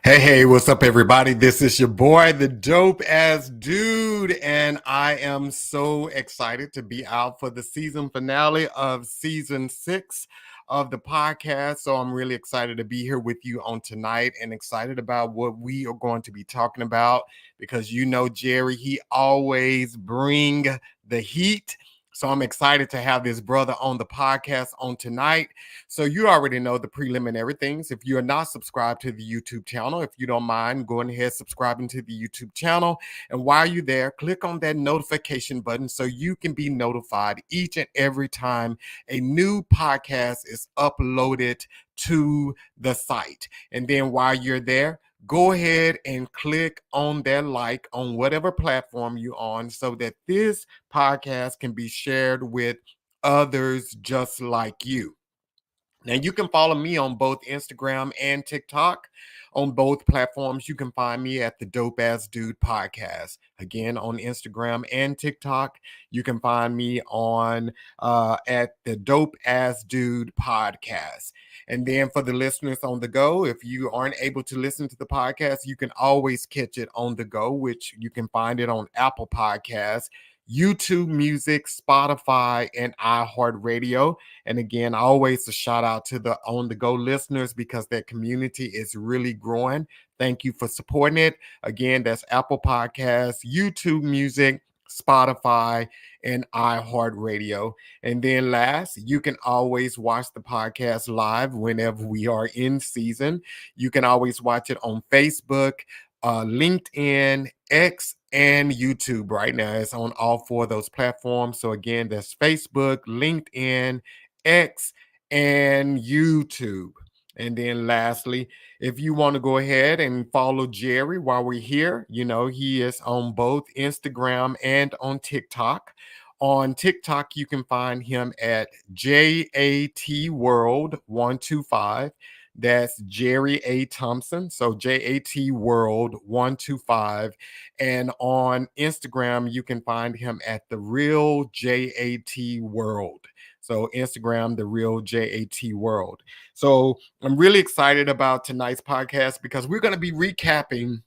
Hey, what's up, everybody? This is your boy, the dope ass dude, and I am so excited to be out for the season finale of season 6 of the podcast. So I'm really excited to be here with you on tonight and excited about what we are going to be talking about because you know Jerry, he always bring the heat. So I'm excited to have this brother on the podcast on tonight. So you already know the preliminary things. If you're not subscribed to the YouTube channel, if you don't mind going ahead subscribing to the YouTube channel, and while you're there, click on that notification button so you can be notified each and every time a new podcast is uploaded to the site. And then while you're there, go ahead and click on that like on whatever platform you're on so that this podcast can be shared with others just like you. Now, you can follow me on both Instagram and TikTok. On both platforms, you can find me at the Dope Ass Dude Podcast. Again, on Instagram and TikTok, you can find me on at the Dope Ass Dude Podcast. And then for the listeners on the go, if you aren't able to listen to the podcast, you can always catch it on the go, which you can find it on Apple Podcasts, YouTube Music, Spotify, and iHeartRadio. And again, always a shout out to the on the go listeners because that community is really growing. Thank you for supporting it. Again, that's Apple Podcasts, YouTube Music, Spotify, and iHeartRadio. And then last, you can always watch the podcast live whenever we are in season. You can always watch it on Facebook, LinkedIn, X, and YouTube. Right now it's on all four of those platforms. So again, that's Facebook, LinkedIn, X, and YouTube. And then lastly, if you want to go ahead and follow Jerry while we're here, you know, he is on both Instagram and on TikTok. On TikTok, you can find him at JAT World 125. That's Jerry A. Thompson. So JAT World 125. And on Instagram, you can find him at The Real JAT World. So Instagram, The Real JAT World. So I'm really excited about tonight's podcast because we're going to be recapping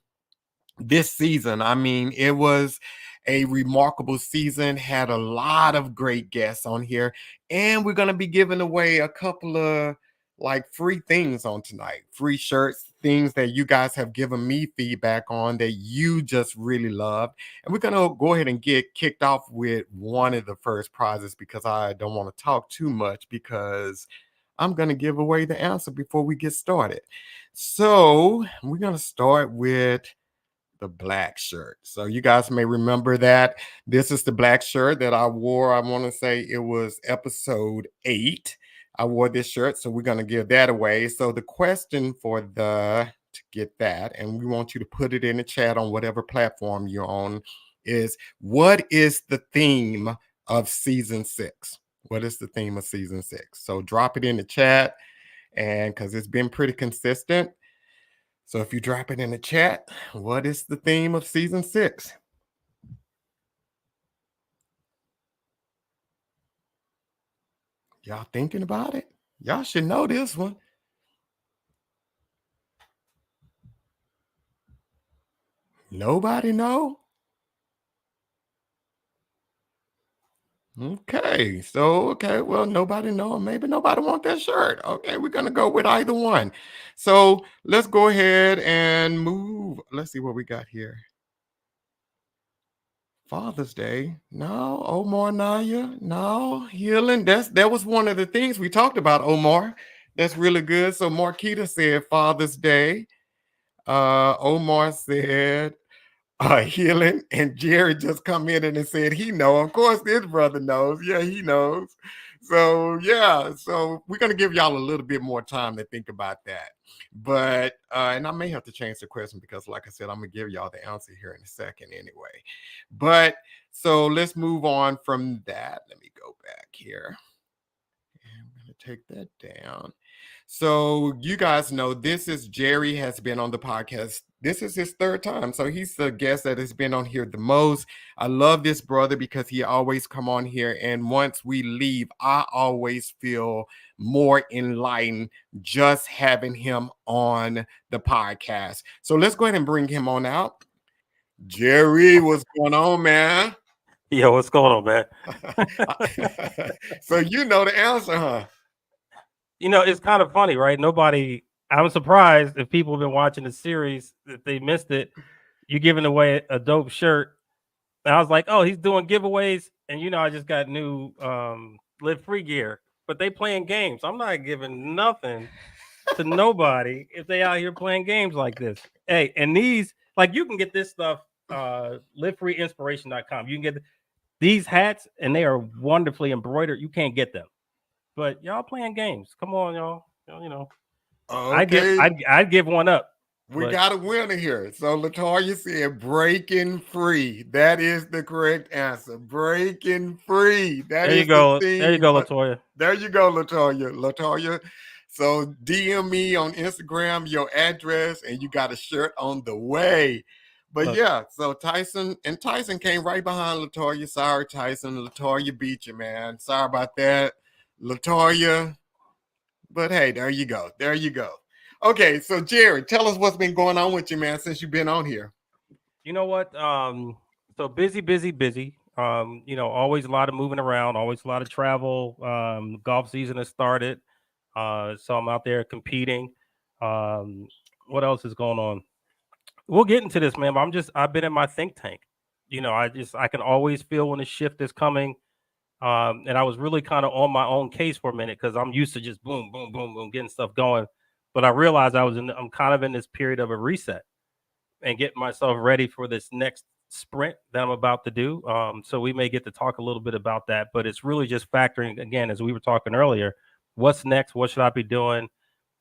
this season. I mean, it was a remarkable season, had a lot of great guests on here, and we're going to be giving away a couple of like free things on tonight, free shirts, things that you guys have given me feedback on that you just really loved. And we're going to go ahead and get kicked off with one of the first prizes because I don't want to talk too much because I'm going to give away the answer before we get started. So we're going to start with the black shirt. So you guys may remember that this is the black shirt that I wore. I want to say it was episode 8. I wore this shirt, so we're going to give that away. So the question for to get that, and we want you to put it in the chat on whatever platform you're on, is what is the theme of season 6? What is the theme of season 6? So drop it in the chat, and because it's been pretty consistent. So if you drop it in the chat, what is the theme of season 6? Y'all thinking about it? Y'all should know this one. Nobody know? Okay, well, nobody know. Maybe nobody want that shirt. Okay, we're gonna go with either one. So let's go ahead and move. Let's see what we got here. Father's Day. No, Omar Naya. No, healing. That was one of the things we talked about, Omar. That's really good. So Marquita said Father's Day. Omar said healing, and Jerry just come in and said he know. Of course, his brother knows. Yeah, he knows. So yeah, so we're gonna give y'all a little bit more time to think about that. But and I may have to change the question because, like I said, I'm gonna give y'all the answer here in a second anyway. But so let's move on from that. Let me go back here. take that down. So you guys know this is Jerry has been on the podcast. This is his third time. So he's the guest that has been on here the most. I love this brother because he always come on here. And once we leave, I always feel more enlightened just having him on the podcast. So let's go ahead and bring him on out. Jerry, what's going on, man? Yo, what's going on, man? So you know the answer, huh? It's kind of funny, right? I'm surprised if people have been watching the series that they missed it. You giving away a dope shirt. And I was like, oh, he's doing giveaways. And, I just got new Live Free gear, but they playing games. I'm not giving nothing to nobody if they out here playing games like this. Hey, and these, like, you can get this stuff, livefreeinspiration.com. You can get these hats, and they are wonderfully embroidered. You can't get them. But y'all playing games. Come on, y'all. Okay. I'd give one up. We got a winner here. So Latoya said breaking free. That is the correct answer. Breaking free. There you go. There you go, Latoya. There you go, Latoya. Latoya. So DM me on Instagram your address, and you got a shirt on the way. But yeah, so Tyson came right behind Latoya. Sorry, Tyson. Latoya beat you, man. Sorry about that, Latoya. But hey, there you go. There you go. Okay, so Jerry, tell us what's been going on with you, man, since you've been on here. You know what? So busy. Always a lot of moving around, always a lot of travel. Golf season has started. So I'm out there competing. What else is going on? We'll get into this, man. But I've been in my think tank. I can always feel when a shift is coming. And I was really kind of on my own case for a minute because I'm used to just boom, boom, boom, boom, getting stuff going. But I realized I'm kind of in this period of a reset and getting myself ready for this next sprint that I'm about to do. So we may get to talk a little bit about that, but it's really just factoring, again, as we were talking earlier, what's next? What should I be doing?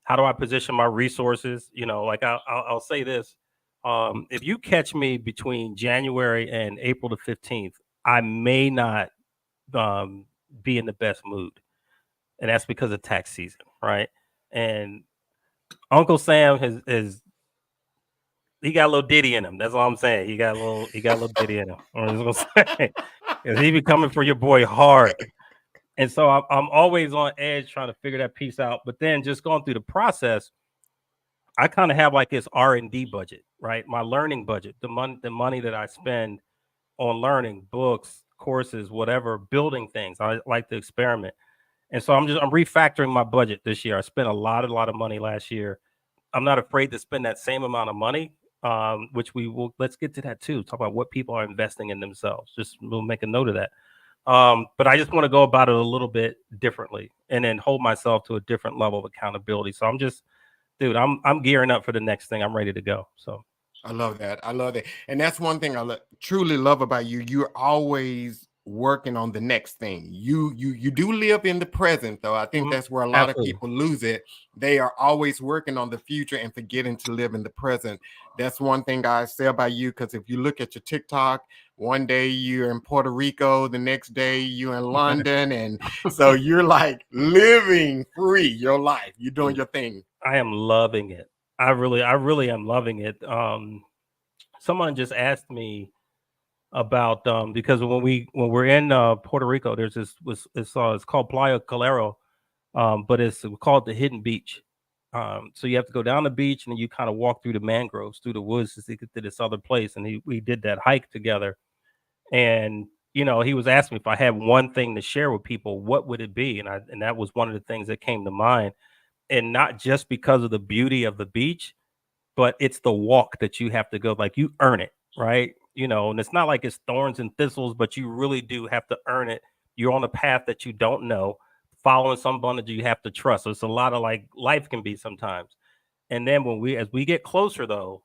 How do I position my resources? I'll say this. If you catch me between January and April the 15th, I may not be in the best mood. And that's because of tax season, right? And Uncle Sam has he got a little ditty in him. That's all I'm saying. He got a little ditty in him. I'm just gonna say, because he be coming for your boy hard. And so I'm always on edge trying to figure that piece out. But then just going through the process, I kind of have like this R&D budget, right? My learning budget, the money that I spend on learning, books, courses, whatever, building things. I like to experiment. And so I'm refactoring my budget this year. I spent a lot of money last year. I'm not afraid to spend that same amount of money, which let's get to that too. Talk about what people are investing in themselves. We'll make a note of that. But I just want to go about it a little bit differently and then hold myself to a different level of accountability. So I'm gearing up for the next thing. I'm ready to go. So I love that. And that's one thing I truly love about you. You're always working on the next thing. You do live in the present, though. I think that's where a lot of people lose it. They are always working on the future and forgetting to live in the present. That's one thing I say about you, because if you look at your TikTok, one day you're in Puerto Rico, the next day you're in London, and so you're like living free your life. You're doing your thing. I am loving it. I really am loving it. Someone just asked me about because when we're in Puerto Rico, there's it's called Playa Calero, but it's called the Hidden Beach. So you have to go down the beach and then you kind of walk through the mangroves, through the woods to get to this other place. And we did that hike together. And he was asking me if I had one thing to share with people, what would it be? And that was one of the things that came to mind. And not just because of the beauty of the beach, but it's the walk that you have to go. Like, you earn it, right? And it's not like it's thorns and thistles, but you really do have to earn it. You're on a path that you don't know, following someone that you have to trust. So it's a lot of like life can be sometimes. And then as we get closer though,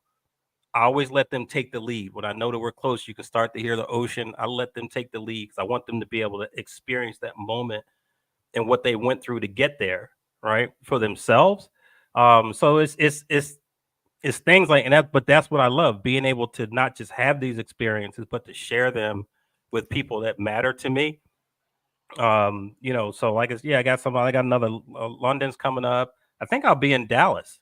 I always let them take the lead. When I know that we're close, you can start to hear the ocean. I let them take the lead because I want them to be able to experience that moment and what they went through to get there, right, for themselves. So it's things like that, but that's what I love, being able to not just have these experiences, but to share them with people that matter to me. So like it's yeah, I got another London's coming up. I think I'll be in Dallas.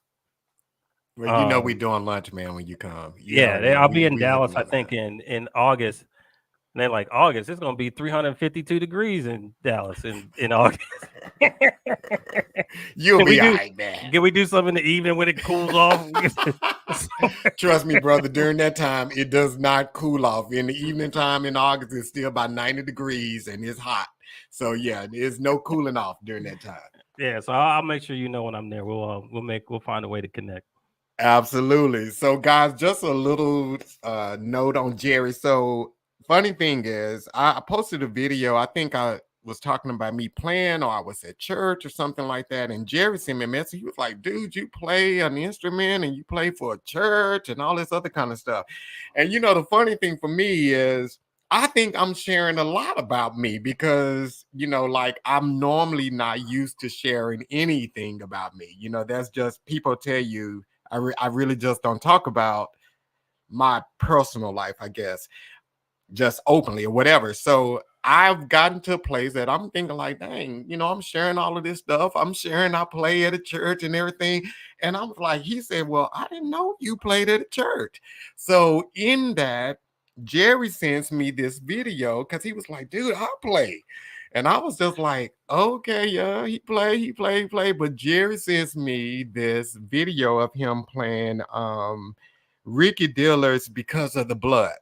Well, you know we Um, doing lunch, man, when you come. You yeah, already know I'll be in we Dallas. hooking I up, man. think in August. And they're like, August, it's gonna be 352 degrees in Dallas in August. You'll Can we be all do right, man. can we do something in the evening when it cools off? Trust me, brother, during that time, it does not cool off. In the evening time in August, it's still about 90 degrees and it's hot. So yeah, there's no cooling off during that time. Yeah, so I'll make sure you know when I'm there. We'll find a way to connect. Absolutely. So, guys, just a little note on Jerry. So, funny thing is, I posted a video. I think I was talking about me playing, or I was at church or something like that. And Jerry sent me a message. He was like, "Dude, you play an instrument and you play for a church and all this other kind of stuff." And the funny thing for me is, I think I'm sharing a lot about me because, like I'm normally not used to sharing anything about me. That's just people tell you I really just don't talk about my personal life, I guess, just openly or whatever. So I've gotten to a place that I'm thinking like, dang, I'm sharing all of this stuff. I'm sharing I play at a church and everything. And I'm like, he said, well, I didn't know you played at a church. So in that, Jerry sends me this video because he was like, dude, I play. And I was just like, okay, yeah, he played. But Jerry sends me this video of him playing Ricky Diller's Because of the Blood.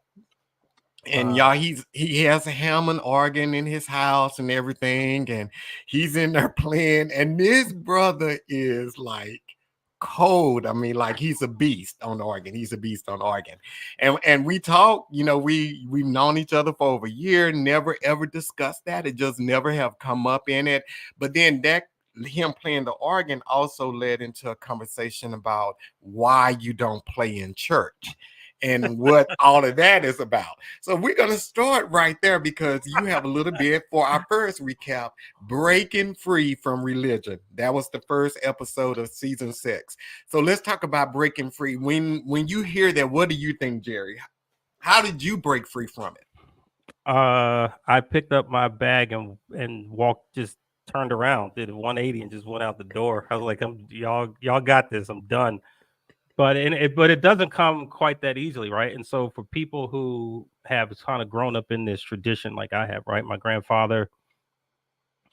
And y'all, he has a Hammond organ in his house and everything, and he's in there playing. And this brother is like cold. I mean, like he's a beast on organ. He's a beast on organ. And we talk, we've known each other for over a year, never ever discussed that. It just never have come up in it. But then that him playing the organ also led into a conversation about why you don't play in church and what all of that is about. So we're going to start right there because you have a little bit for our first recap, Breaking Free from Religion. That was the first episode of season 6. So let's talk about breaking free. When you hear that, what do you think, Jerry? How did you break free from it? I picked up my bag and walked, just turned around, did a 180 and just went out the door. I was like, y'all got this. I'm done. But it doesn't come quite that easily, right? And so for people who have kind of grown up in this tradition like I have, right? My grandfather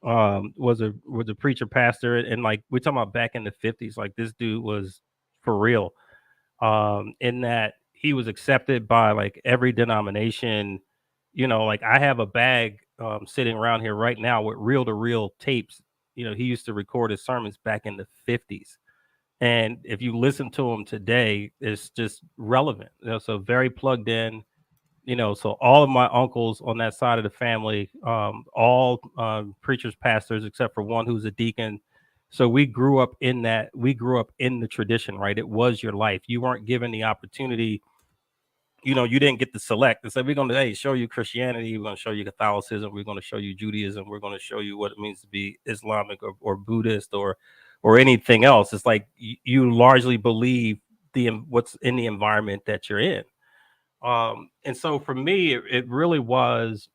was a preacher pastor, and like we're talking about back in the 50s, like this dude was for real. In that he was accepted by like every denomination. Like I have a bag sitting around here right now with reel to reel tapes. He used to record his sermons back in the 50s. And if you listen to him today, it's just relevant. So very plugged in. So all of my uncles on that side of the family, all preachers, pastors, except for one who's a deacon. So we grew up in that. We grew up in the tradition, right? It was your life. You weren't given the opportunity. You didn't get to select and say, we're going to show you Christianity, we're going to show you Catholicism, we're going to show you Judaism, we're going to show you what it means to be Islamic or Buddhist or anything else. It's like you largely believe what's in the environment that you're in. And so for me, it really was.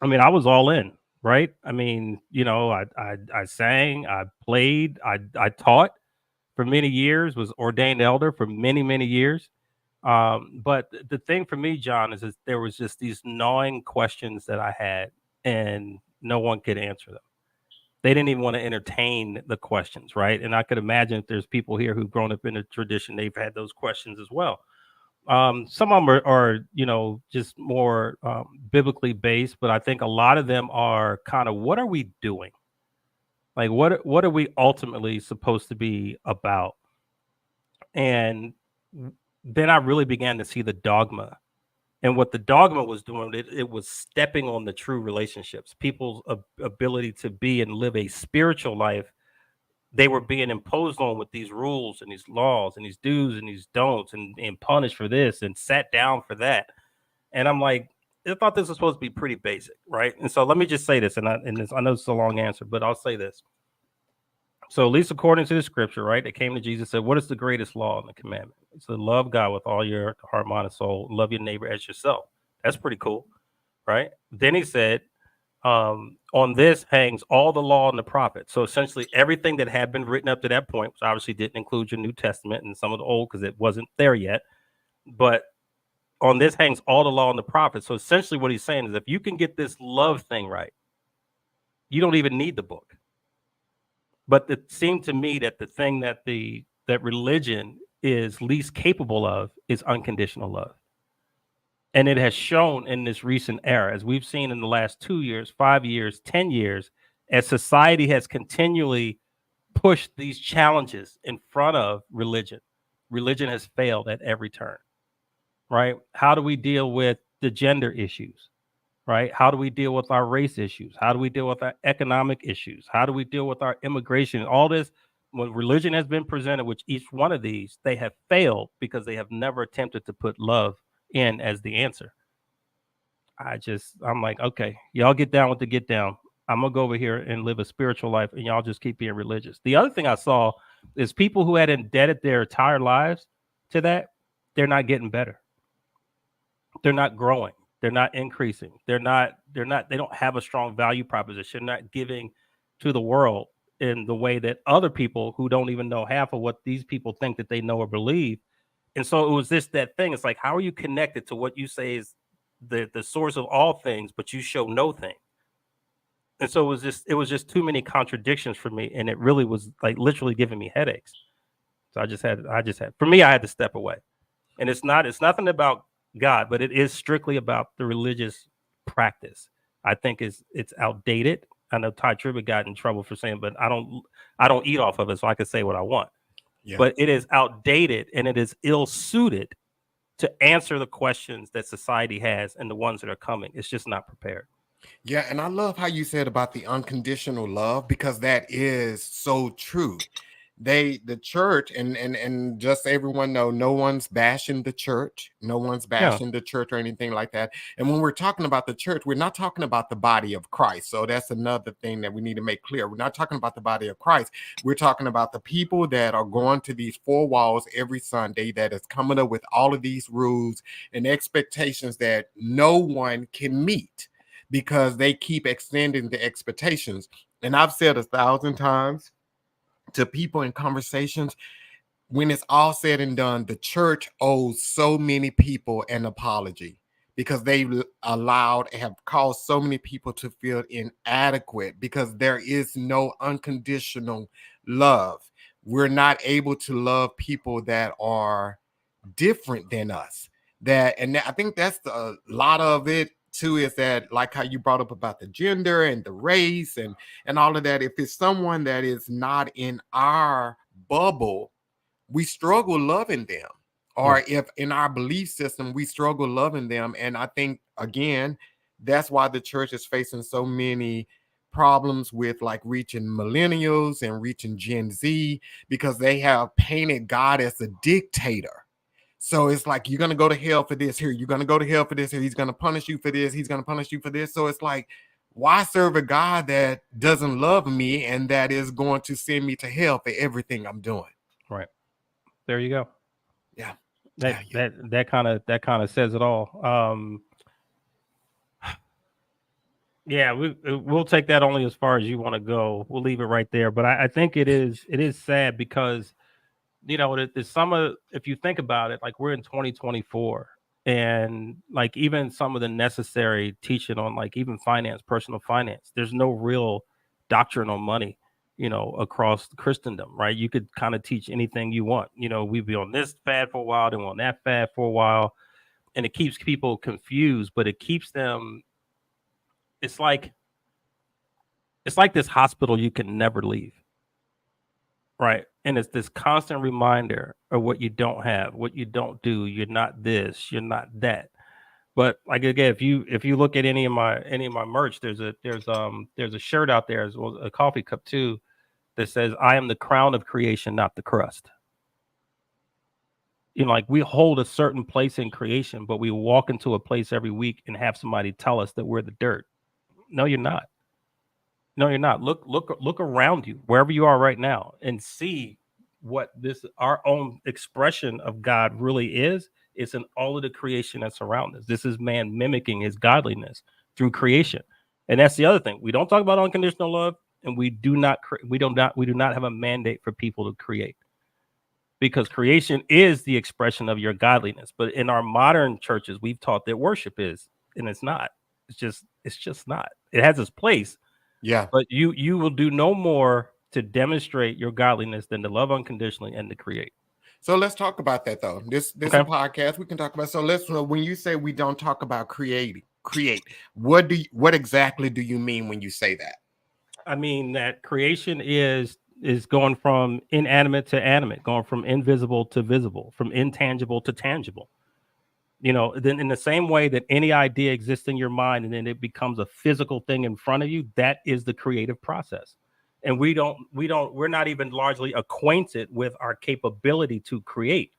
I mean, I was all in, right? I mean, I sang, I played, I taught for many years, was ordained elder for many, many years. But the thing for me, John, is there was just these gnawing questions that I had, and no one could answer them. They didn't even want to entertain the questions, right? And I could imagine if there's people here who've grown up in a tradition, they've had those questions as well. Some of them are just more biblically based, but I think a lot of them are kind of, what are we doing? Like, what are we ultimately supposed to be about? And then I really began to see the dogma. And what the dogma was doing, it was stepping on the true relationships, people's ability to be and live a spiritual life. They were being imposed on with these rules and these laws and these do's and these don'ts, and punished for this and sat down for that. And I'm like, I thought this was supposed to be pretty basic, right? And so let me just say this, I know it's a long answer, but I'll say this. So at least according to the scripture, right? They came to Jesus and said, what is the greatest law in the commandment? It's to love God with all your heart, mind, and soul. Love your neighbor as yourself. That's pretty cool, right? Then he said, On this hangs all the law and the prophets. So essentially, everything that had been written up to that point, which obviously didn't include your New Testament and some of the Old because it wasn't there yet. But on this hangs all the law and the prophets. So essentially, what he's saying is, if you can get this love thing right, you don't even need the book. But it seemed to me that the thing that that religion is least capable of is unconditional love. And it has shown in this recent era, as we've seen in the last 2 years, 5 years, 10 years, as society has continually pushed these challenges in front of religion. Religion has failed at every turn, right? How do we deal with the gender issues, right? How do we deal with our race issues? How do we deal with our economic issues? How do we deal with our immigration? All this, when religion has been presented with each one of these, they have failed because they have never attempted to put love in as the answer. I'm like, okay, y'all get down with the get down. I'm gonna go over here and live a spiritual life, and y'all just keep being religious. The other thing I saw is people who had indebted their entire lives to that, they're not getting better. They're not growing. They're not increasing. They don't have a strong value proposition. They're not giving to the world in the way that other people who don't even know half of what these people think that they know or believe. And so it was that thing. It's like, how are you connected to what you say is the source of all things, but you show no thing? And so it was just too many contradictions for me, and it really was like literally giving me headaches. So for me, I had to step away. And it's nothing about God, but it is strictly about the religious practice. I think it's outdated. I know Ty Tribbett got in trouble for saying, but I don't eat off of it, so I can say what I want. Yeah. But it is outdated, and it is ill-suited to answer the questions that society has and the ones that are coming. It's just not prepared. Yeah, and I love how you said about the unconditional love, because that is so true. The church, and just so everyone know, no one's bashing the church. No one's bashing the church or anything like that. And when we're talking about the church, we're not talking about the body of Christ. So that's another thing that we need to make clear. We're not talking about the body of Christ. We're talking about the people that are going to these four walls every Sunday, that is coming up with all of these rules and expectations that no one can meet, because they keep extending the expectations. And I've said 1,000 times to people in conversations, when it's all said and done, the church owes so many people an apology, because they have caused so many people to feel inadequate, because there is no unconditional love. We're not able to love people that are different than us. I think that's a lot of it too, is that, like how you brought up about the gender and the race and all of that. If it's someone that is not in our bubble, we struggle loving them. Or if in our belief system, we struggle loving them. And I think, again, that's why the church is facing so many problems with like reaching millennials and reaching Gen Z, because they have painted God as a dictator. So it's like, you're going to go to hell for this here. You're going to go to hell for this here. He's going to punish you for this. He's going to punish you for this. So it's like, why serve a God that doesn't love me and that is going to send me to hell for everything I'm doing? Right. There you go. Yeah. That kind of says it all. Yeah, we'll take that only as far as you want to go. We'll leave it right there. But I think it is sad, because if you think about it, like, we're in 2024, and like even some of the necessary teaching on like even finance, personal finance, there's no real doctrine on money, across Christendom, right? You could kind of teach anything you want. We'd be on this fad for a while, then on that fad for a while, and it keeps people confused, but it keeps them. It's like this hospital you can never leave. Right. And it's this constant reminder of what you don't have, what you don't do. You're not this, you're not that. But like, again, if you look at any of my merch, there's a shirt out there, as well as a coffee cup too, that says, "I am the crown of creation, not the crust." Like, we hold a certain place in creation, but we walk into a place every week and have somebody tell us that we're the dirt. No, you're not. No, you're not. Look around you, wherever you are right now, and see what our own expression of God really is. It's in all of the creation that's around us. This is man mimicking his godliness through creation. And that's the other thing. We don't talk about unconditional love, and we do not have a mandate for people to create, because creation is the expression of your godliness. But in our modern churches, we've taught that worship is, and it's not. It's just not. It has its place. Yeah. But you will do no more to demonstrate your godliness than to love unconditionally and to create. So let's talk about that though. This Okay. a podcast we can talk about. So when you say we don't talk about create, what exactly do you mean when you say that? I mean that creation is going from inanimate to animate, going from invisible to visible, from intangible to tangible. Then in the same way that any idea exists in your mind and then it becomes a physical thing in front of you, that is the creative process. And we're not even largely acquainted with our capability to create.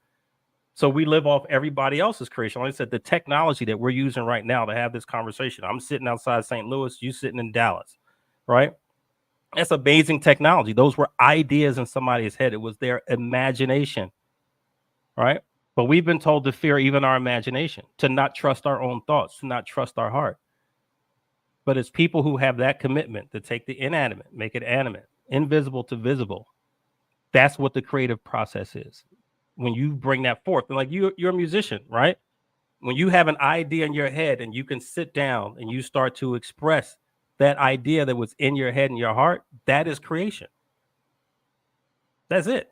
So we live off everybody else's creation. Like I said, the technology that we're using right now to have this conversation, I'm sitting outside St. Louis, you sitting in Dallas, right? That's amazing technology. Those were ideas in somebody's head. It was their imagination, right? But we've been told to fear even our imagination, to not trust our own thoughts, to not trust our heart. But it's people who have that commitment to take the inanimate, make it animate, invisible to visible. That's what the creative process is. When you bring that forth, and like you're a musician, right? When you have an idea in your head and you can sit down and you start to express that idea that was in your head and your heart, that is creation. That's it.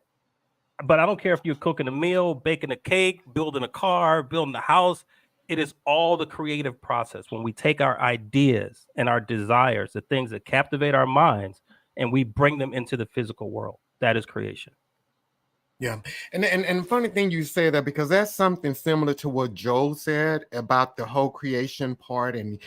But I don't care if you're cooking a meal, baking a cake, building a car, building a house. It is all the creative process. When we take our ideas and our desires, the things that captivate our minds, and we bring them into the physical world, that is creation. Yeah. And funny thing you say that, because that's something similar to what Joel said about the whole creation part and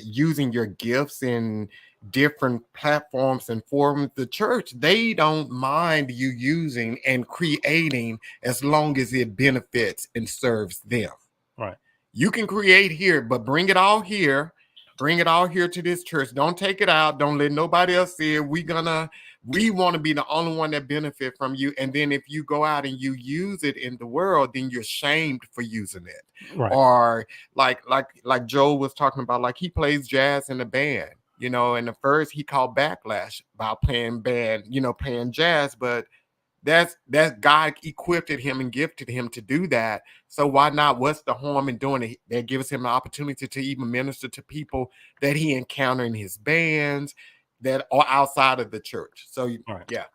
using your gifts in different platforms and forms. The church, they don't mind you using and creating as long as it benefits and serves them. Right. You can create here, but bring it all here. Bring it all here to this church. Don't take it out. Don't let nobody else see it. We want to be the only one that benefit from you. And then if you go out and you use it in the world, then you're shamed for using it. Right. Or like Joe was talking about, like he plays jazz in a band, and at first he called backlash about playing jazz, but that's God equipped him and gifted him to do that. So why not? What's the harm in doing it? That gives him an opportunity to even minister to people that he encountered in his bands that are outside of the church. So right. Yeah.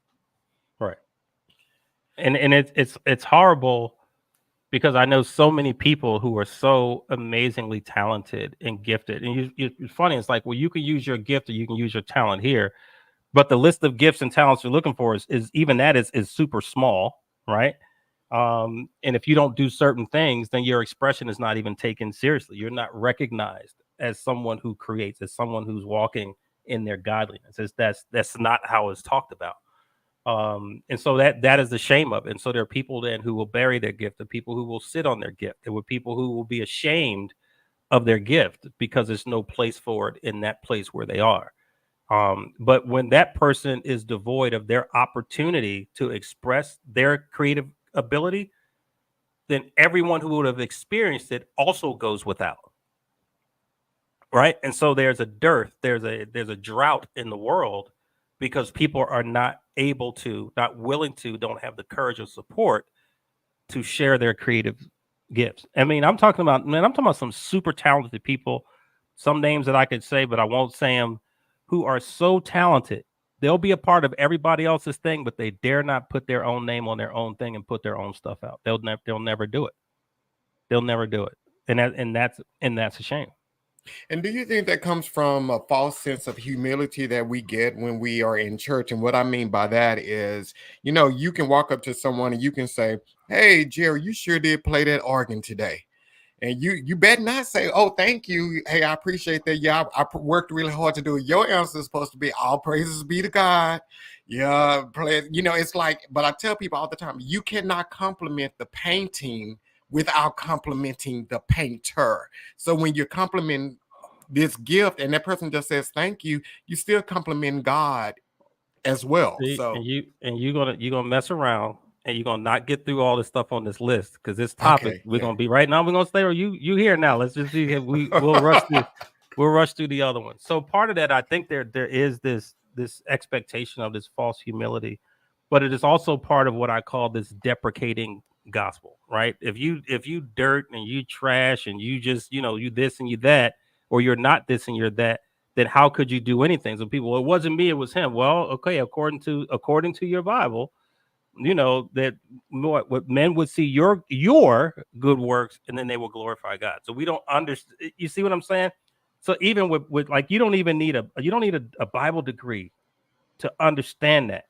Right. And it's horrible, because I know so many people who are so amazingly talented and gifted. And it's funny. It's like, well, you can use your gift or you can use your talent here, but the list of gifts and talents you're looking for is even that is super small, right? And if you don't do certain things, then your expression is not even taken seriously. You're not recognized as someone who creates, as someone who's walking in their godliness. That's not how it's talked about. And so that is the shame of it. And so there are people then who will bury their gift, the people who will sit on their gift. There were people who will be ashamed of their gift because there's no place for it in that place where they are. But when that person is devoid of their opportunity to express their creative ability, then everyone who would have experienced it also goes without. Right. And so there's a dearth, there's a drought in the world because people are not able to, not willing to, don't have the courage or support to share their creative gifts. I mean, I'm talking about some super talented people, some names that I could say, but I won't say them, who are so talented. They'll be a part of everybody else's thing, but they dare not put their own name on their own thing and put their own stuff out. They'll never do it. They'll never do it. And that's a shame. And do you think that comes from a false sense of humility that we get when we are in church? And what I mean by that is, you can walk up to someone and you can say, "Hey, Jerry, you sure did play that organ today." And you better not say, "Oh, thank you. Hey, I appreciate that. Yeah, I worked really hard to do it." Your answer is supposed to be, "All praises be to God." Yeah, play. It's like, but I tell people all the time, you cannot compliment the painting without complimenting the painter. So when you're complimenting this gift and that person just says thank you, you still compliment God as well. See, So you're gonna mess around and you're gonna not get through all this stuff on this list, because this topic okay, we're gonna be right now. We're gonna stay. You here now? Let's just see if we'll rush We'll rush through the other ones. So part of that, I think there is this expectation of this false humility, but it is also part of what I call this deprecating gospel, right? If you dirt and you trash and you just you this and you that, or you're not this and you're that, then how could you do anything? So people, well, it wasn't me, it was him. Well, okay, according to your Bible, that what men would see your good works and then they will glorify God. So we don't understand. You see what I'm saying? So even with like you don't need a Bible degree to understand that,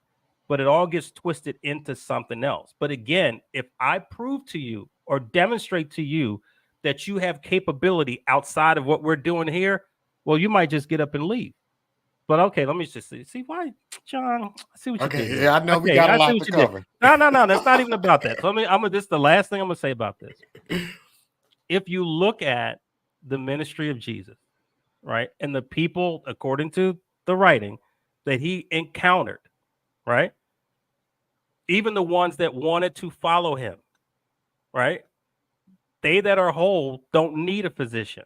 but it all gets twisted into something else. But again, if I prove to you or demonstrate to you that you have capability outside of what we're doing here, well, you might just get up and leave. But okay, let me just see why, John. I see what you did. Okay, yeah, I know we Okay, got a I see lot what to you did. cover. No, that's not even about that. So this is the last thing I'm gonna say about this. If you look at the ministry of Jesus, right, and the people, according to the writing, that he encountered, right, even the ones that wanted to follow him, right, they that are whole don't need a physician.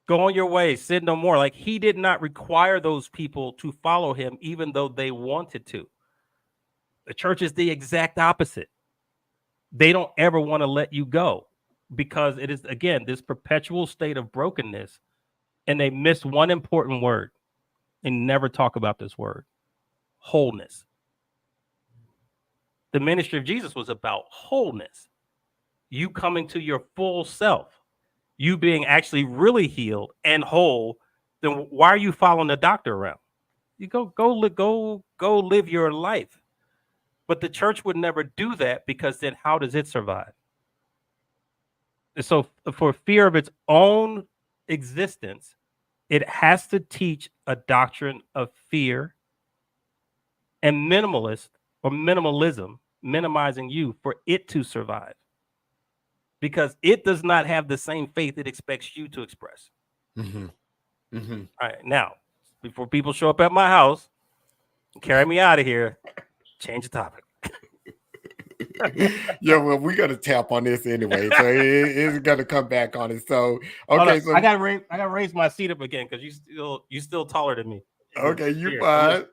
Go on your way, sin no more. Like he did not require those people to follow him, even though they wanted to. The church is the exact opposite. They don't ever want to let you go because it is, again, this perpetual state of brokenness. And they miss one important word and never talk about this word: wholeness. The ministry of Jesus was about wholeness. You coming to your full self, you being actually really healed and whole. Then why are you following the doctor around? You go live your life. But the church would never do that because then how does it survive? So for fear of its own existence, it has to teach a doctrine of fear and minimalism, minimizing you for it to survive. Because it does not have the same faith it expects you to express. Mm-hmm. Mm-hmm. All right, now, before people show up at my house and carry me out of here, change the topic. Yeah, well, we're gonna tap on this anyway, so it's gonna come back on it. So, Okay, so I gotta raise my seat up again because you still taller than me. Okay, you fine.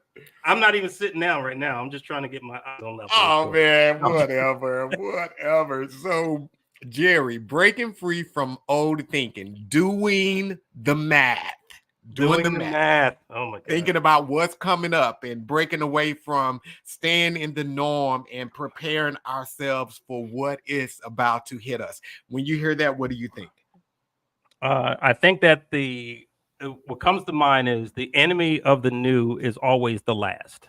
I'm not even sitting down right now. I'm just trying to get my eyes on level. Oh man, whatever. So, Jerry, breaking free from old thinking, doing the math. Doing the math. Oh my God. Thinking about what's coming up and breaking away from staying in the norm and preparing ourselves for what is about to hit us. When you hear that, what do you think? I think that what comes to mind is the enemy of the new is always the last.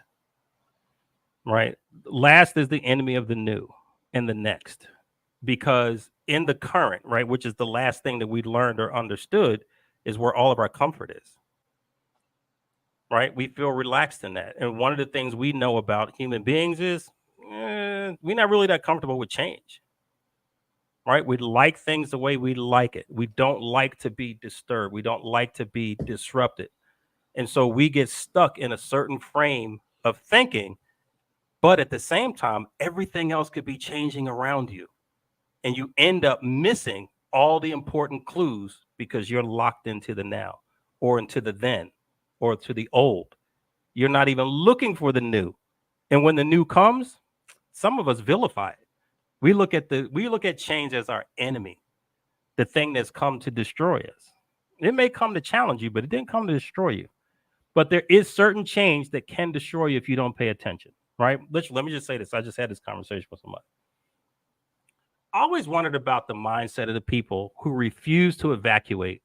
Right? Last is the enemy of the new and the next. Because in the current, right, which is the last thing that we learned or understood, is where all of our comfort is. Right? We feel relaxed in that. And one of the things we know about human beings is we're not really that comfortable with change. Right? We like things the way we like it. We don't like to be disturbed. We don't like to be disrupted. And so we get stuck in a certain frame of thinking, but at the same time, everything else could be changing around you. And you end up missing all the important clues because you're locked into the now or into the then or to the old. You're not even looking for the new. And when the new comes, some of us vilify it. We look at change as our enemy, the thing that's come to destroy us. It may come to challenge you, but it didn't come to destroy you. But there is certain change that can destroy you if you don't pay attention, right? Let me just say this. I just had this conversation with somebody. I always wondered about the mindset of the people who refuse to evacuate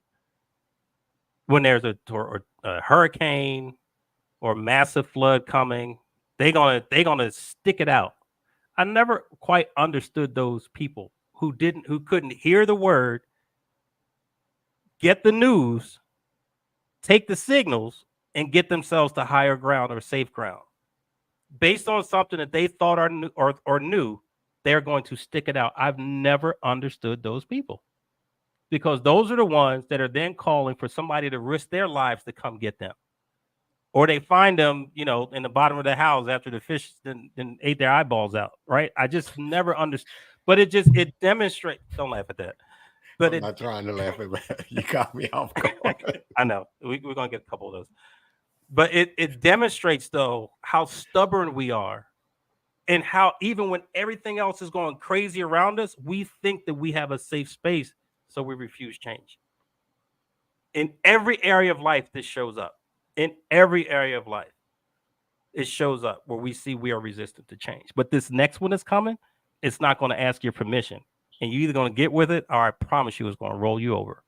when there's a hurricane or massive flood coming. They're gonna stick it out. I never quite understood those people who couldn't hear the word, get the news, take the signals, and get themselves to higher ground or safe ground. Based on something that they thought or knew, they're going to stick it out. I've never understood those people because those are the ones that are then calling for somebody to risk their lives to come get them. Or they find them, in the bottom of the house after the fish then ate their eyeballs out, right? I just never understood. But it demonstrates, don't laugh at that. But I'm not trying to laugh at that. You got me off guard. I know we're gonna get a couple of those, but it demonstrates though how stubborn we are, and how even when everything else is going crazy around us, we think that we have a safe space, so we refuse change. In every area of life, this shows up. In every area of life, it shows up where we see we are resistant to change. But this next one is coming. It's not going to ask your permission, and you're either going to get with it, or I promise you, it's going to roll you over.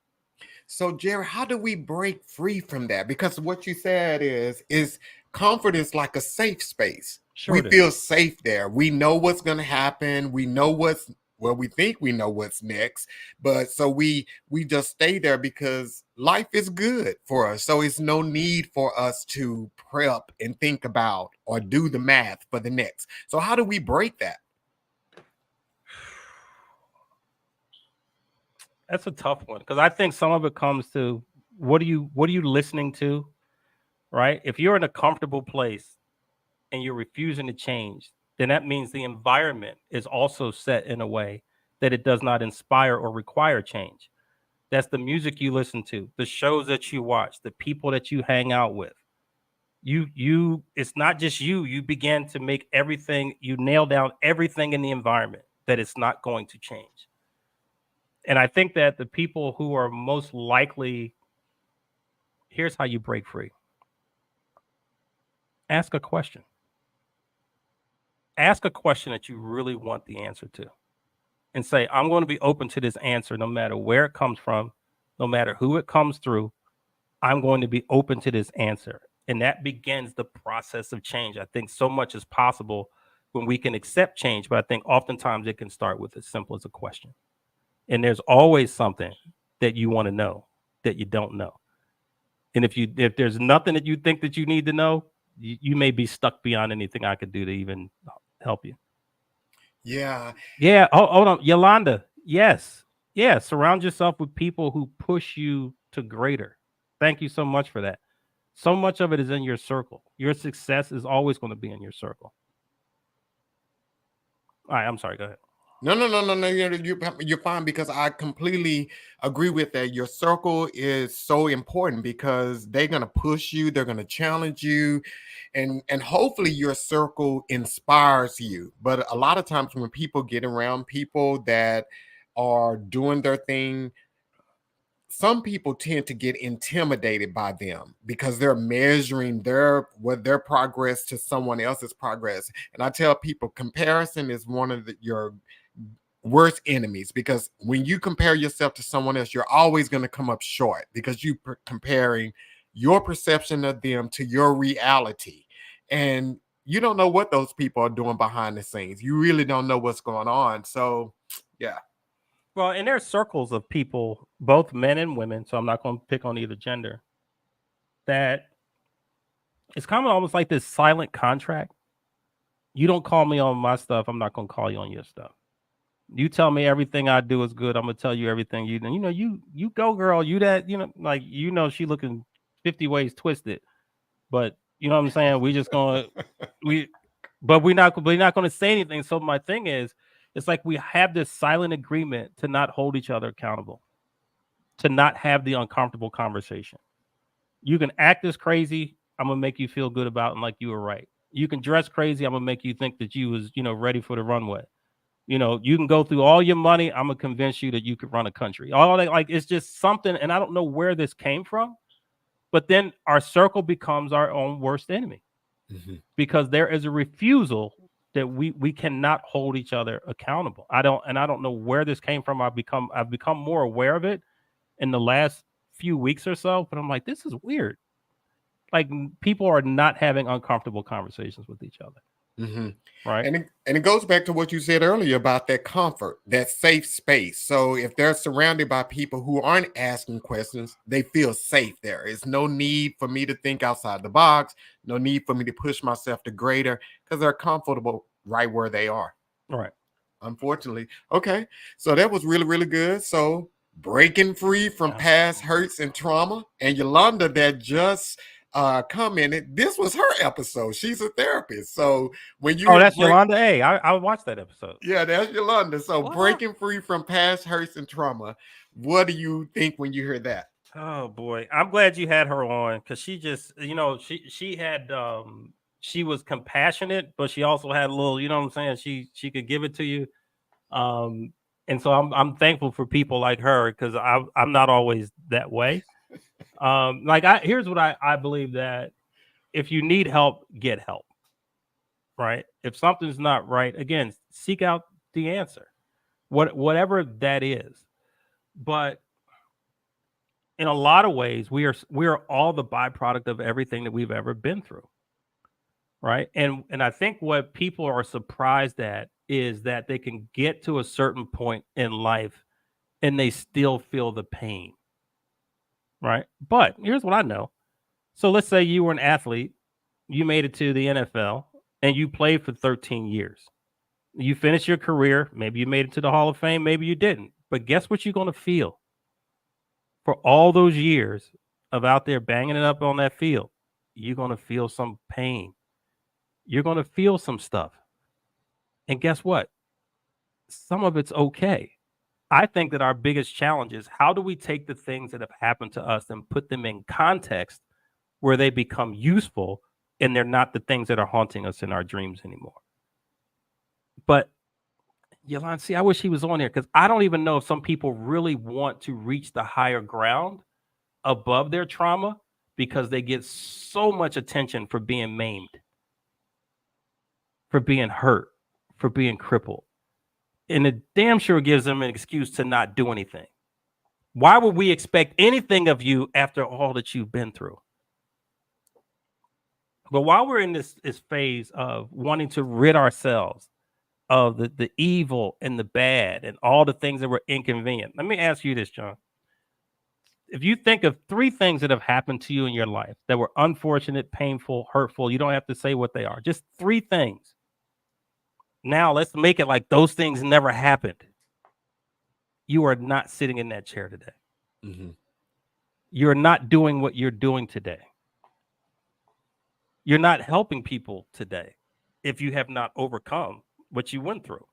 So, Jerry, how do we break free from that? Because what you said is comfort is like a safe space. Sure, We feel safe there. We know what's going to happen. We know we think we know what's next, but so we just stay there because life is good for us. So it's no need for us to prep and think about or do the math for the next. So how do we break that? That's a tough one, because I think some of it comes to what are you listening to, right? If you're in a comfortable place and you're refusing to change, then that means the environment is also set in a way that it does not inspire or require change. That's the music you listen to, the shows that you watch, the people that you hang out with. It's not just you begin to make everything, you nail down everything in the environment that it's not going to change. And I think that the people who are most likely, here's how you break free. Ask a question. Ask a question that you really want the answer to, and say, I'm going to be open to this answer no matter where it comes from, no matter who it comes through. I'm going to be open to this answer. And that begins the process of change. I think so much is possible when we can accept change, but I think oftentimes it can start with as simple as a question. And there's always something that you want to know that you don't know. And if there's nothing that you think that you need to know, you may be stuck beyond anything I could do to even help you. Yeah. Yeah. Hold on. Yolanda. Yes. Yeah. Surround yourself with people who push you to greater. Thank you so much for that. So much of it is in your circle. Your success is always going to be in your circle. All right. I'm sorry. Go ahead. No. You're fine, because I completely agree with that. Your circle is so important because they're gonna push you, they're gonna challenge you, and hopefully your circle inspires you. But a lot of times when people get around people that are doing their thing, some people tend to get intimidated by them because they're measuring their progress to someone else's progress. And I tell people comparison is one of your worst enemies, because when you compare yourself to someone else, you're always going to come up short because comparing your perception of them to your reality, and you don't know what those people are doing behind the scenes. You really don't know what's going on. So yeah. Well, and there's circles of people, both men and women, so I'm not going to pick on either gender, that it's kind of almost like this silent contract. You don't call me on my stuff, I'm not going to call you on your stuff. You tell me everything I do is good, I'm gonna tell you everything you do. You go, girl. You that, like, she looking 50 ways twisted, but you know what I'm saying. We just gonna but we're not gonna say anything. So my thing is, it's like we have this silent agreement to not hold each other accountable, to not have the uncomfortable conversation. You can act as crazy, I'm gonna make you feel good about it and like you were right. You can dress crazy, I'm gonna make you think that you was ready for the runway. You can go through all your money, I'm gonna convince you that you could run a country. All that, like, it's just something, and I don't know where this came from, but then our circle becomes our own worst enemy. Mm-hmm. Because there is a refusal that we cannot hold each other accountable. I don't know where this came from. I've become more aware of it in the last few weeks or so, but I'm like, this is weird. Like, people are not having uncomfortable conversations with each other. Mm-hmm. Right. And it goes back to what you said earlier about that comfort, that safe space. So if they're surrounded by people who aren't asking questions, they feel safe there. It's no need for me to think outside the box, no need for me to push myself to greater, because they're comfortable right where they are. Right. Unfortunately. Okay. So that was really, really good. So breaking free from past hurts and trauma. And Yolanda, that just commented this was her episode. She's a therapist. So when you Oh, hear that's Yolanda A. I watched that episode. yeah, that's Yolanda. So What? breaking free from past hurts and trauma. What do you think when you hear that? Oh boy, I'm glad you had her on because she just, she had, she was compassionate, but she also had a little, you know what I'm saying? She could give it to you, and so I'm thankful for people like her because I'm not always that way. Here's what I believe that if you need help, get help. Right? If something's not right, again, seek out the answer, whatever that is. But in a lot of ways, we are all the byproduct of everything that we've ever been through, right? And I think what people are surprised at is that they can get to a certain point in life and they still feel the pain, right? But here's what I know. So let's say you were an athlete, you made it to the NFL, and you played for 13 years. You finished your career, maybe you made it to the Hall of Fame, maybe you didn't. But guess what you're going to feel? For all those years of out there banging it up on that field, you're going to feel some pain. You're going to feel some stuff. And guess what? Some of it's okay. I think that our biggest challenge is how do we take the things that have happened to us and put them in context where they become useful and they're not the things that are haunting us in our dreams anymore. But Yolanda, see, I wish he was on here because I don't even know if some people really want to reach the higher ground above their trauma because they get so much attention for being maimed, for being hurt, for being crippled. And it damn sure gives them an excuse to not do anything. Why would we expect anything of you after all that you've been through? But while we're in this phase of wanting to rid ourselves of the evil and the bad and all the things that were inconvenient, let me ask you this, John. If you think of 3 things that have happened to you in your life that were unfortunate, painful, hurtful, you don't have to say what they are. Just 3 things. Now let's make it like those things never happened. You are not sitting in that chair today. Mm-hmm. You're not doing what you're doing today. You're not helping people today if you have not overcome what you went through.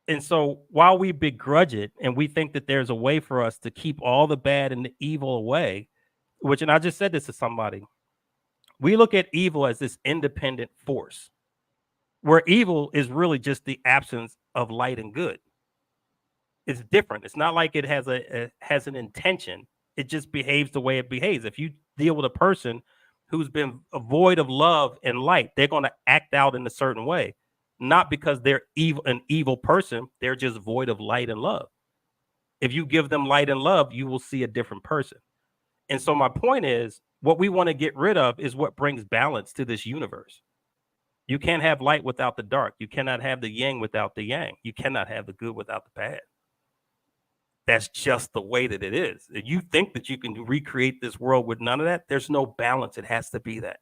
And so while we begrudge it and we think that there's a way for us to keep all the bad and the evil away, which, and I just said this to somebody, we look at evil as this independent force, where evil is really just the absence of light and good. It's different. It's not like it has has an intention. It just behaves the way it behaves. If you deal with a person who's been void of love and light, they're going to act out in a certain way. Not because they're an evil person, they're just void of light and love. If you give them light and love, you will see a different person. And so my point is, what we want to get rid of is what brings balance to this universe. You can't have light without the dark. You cannot have the yin without the yang. You cannot have the good without the bad. That's just the way that it is. If you think that you can recreate this world with none of that, there's no balance. It has to be that.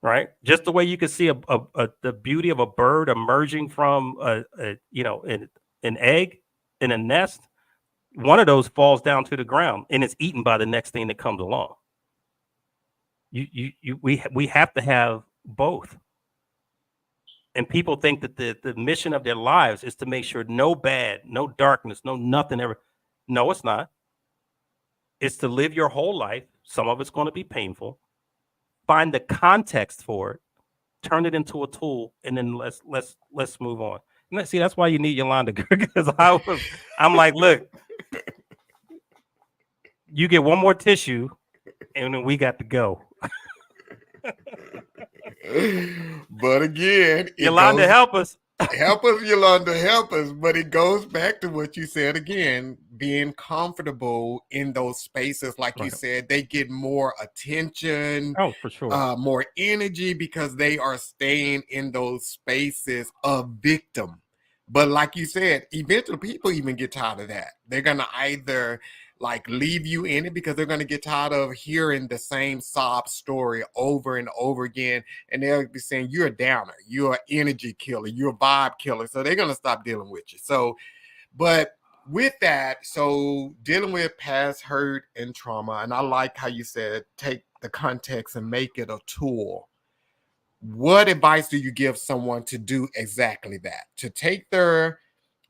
Right? Just the way you can see the beauty of a bird emerging from an egg in a nest, one of those falls down to the ground and it's eaten by the next thing that comes along. We have to have both. And people think that the mission of their lives is to make sure no bad, no darkness, no nothing ever. No, it's not. It's to live your whole life. Some of it's going to be painful. Find the context for it, turn it into a tool, and then let's move on. And see, that's why you need Yolanda, because I'm like, look, you get one more tissue, and then we got to go. But again, Yolanda, help us. Help us, Yolanda, help us. But it goes back to what you said again, being comfortable in those spaces. Like you said, they get more attention. Oh, for sure. More energy because they are staying in those spaces of victim. But like you said, eventually people even get tired of that. They're going to either like leave you in it because they're going to get tired of hearing the same sob story over and over again. And they'll be saying, you're a downer, you're an energy killer, you're a vibe killer. So they're going to stop dealing with you. So, but with that, so dealing with past hurt and trauma, and I like how you said, take the context and make it a tool. What advice do you give someone to do exactly that? To take their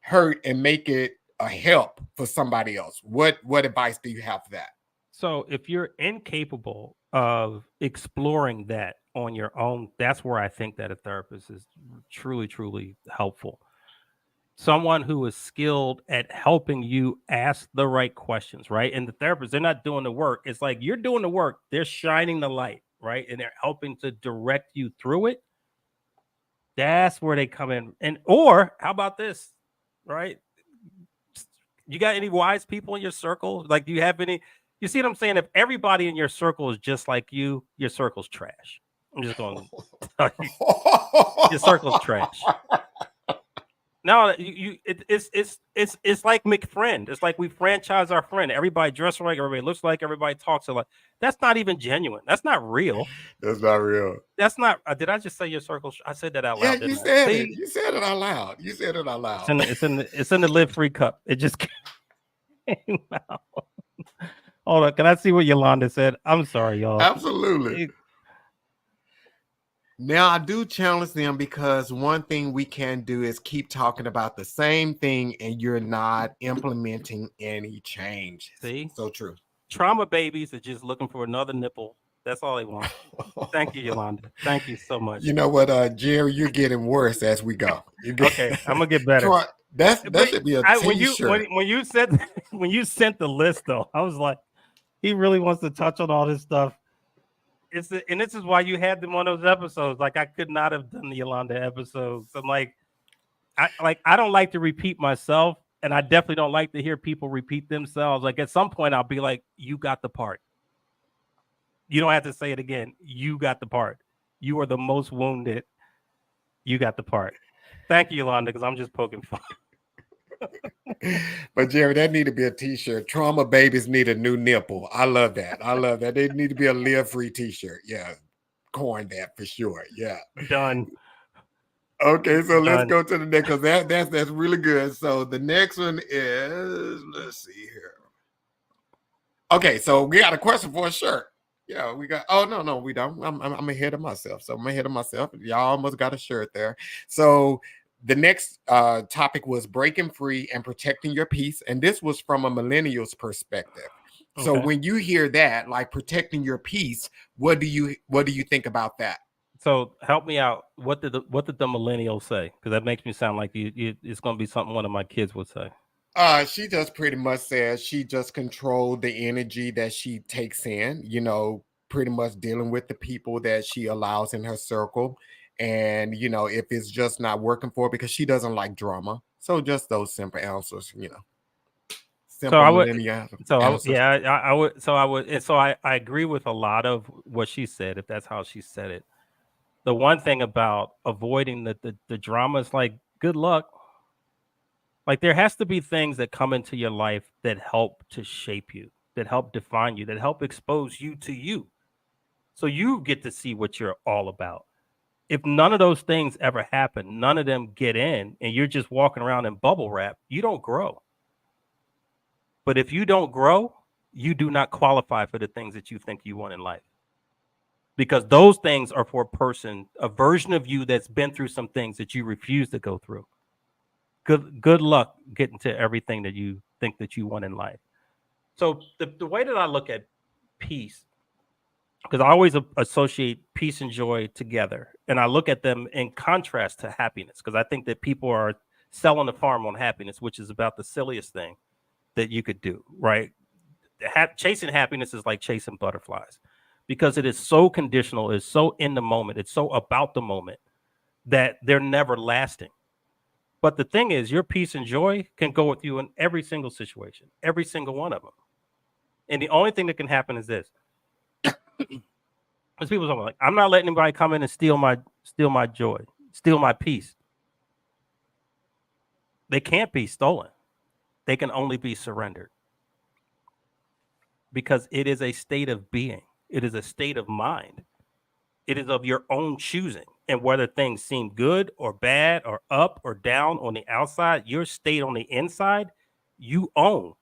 hurt and make it a help for somebody else. What advice do you have for that? So if you're incapable of exploring that on your own, that's where I think that a therapist is truly, truly helpful. Someone who is skilled at helping you ask the right questions, right? And the therapist, they're not doing the work. It's like you're doing the work, they're shining the light, right? And they're helping to direct you through it. That's where they come in. And or how about this, right? You got any wise people in your circle? Like, do you have any? You see what I'm saying? If everybody in your circle is just like you, your circle's trash. I'm just going to tell you, your circle's trash. No, it's like McFriend. It's like we franchise our friend. Everybody dresses like, everybody looks like, everybody talks like. That's not even genuine. That's not real. That's not real. That's not. Did I just say your circle? I said that out Yeah, loud. you Didn't said I? it. You said it out loud. You said it out loud. It's in the Live Free cup. It just came out. Hold on. Can I see what Yolanda said? I'm sorry, y'all. Absolutely. Now, I do challenge them because one thing we can do is keep talking about the same thing and you're not implementing any change. See? So true. Trauma babies are just looking for another nipple. That's all they want. Thank you, Yolanda. Thank you so much. You know what, Jerry, you're getting worse as we go. Okay, I'm gonna get better. That should be a t-shirt. When you said when you sent the list though, I was like, he really wants to touch on all this stuff. And this is why you had them on those episodes. Like I could not have done the Yolanda episodes. I'm like, I don't like to repeat myself, and I definitely don't like to hear people repeat themselves. Like at some point, I'll be like, "You got the part. You don't have to say it again. You got the part. You are the most wounded. You got the part." Thank you, Yolanda, because I'm just poking fun. But Jerry, that need to be a t-shirt. Trauma babies need a new nipple. I love that. I love that. They need to be a Live Free t-shirt. Yeah. Coin that for sure. Yeah. Done. Okay, so let's go to the next because that's really good. So the next one is, let's see here. Okay, so we got a question for a shirt. Yeah, we got. Oh no, we don't. I'm ahead of myself. So I'm ahead of myself. Y'all almost got a shirt there. So the next topic was breaking free and protecting your peace, and this was from a millennial's perspective. So when you hear that, like protecting your peace, what do you think about that? So help me out. What did the millennials say? Because that makes me sound like it's going to be something one of my kids would say. She just pretty much says she just controlled the energy that she takes in, pretty much dealing with the people that she allows in her circle. And, if it's just not working for her because she doesn't like drama. So just those simple answers, So I would, I agree with a lot of what she said, if that's how she said it. The one thing about avoiding the drama is like, good luck. Like there has to be things that come into your life that help to shape you, that help define you, that help expose you to you. So you get to see what you're all about. If none of those things ever happen, none of them get in, and you're just walking around in bubble wrap, you don't grow. But if you don't grow, you do not qualify for the things that you think you want in life. Because those things are for a version of you that's been through some things that you refuse to go through. Good luck getting to everything that you think that you want in life. So the way that I look at peace, because I always associate peace and joy together, and I look at them in contrast to happiness, because I think that people are selling the farm on happiness, which is about the silliest thing that you could do, right? Chasing happiness is like chasing butterflies, because it is so conditional, it's so in the moment, it's so about the moment that they're never lasting. But the thing is, your peace and joy can go with you in every single situation, every single one of them. And the only thing that can happen is this. Because people are like, I'm not letting anybody come in and steal my joy, steal my peace. They can't be stolen. They can only be surrendered. Because it is a state of being. It is a state of mind. It is of your own choosing. And whether things seem good or bad or up or down on the outside, your state on the inside, you own.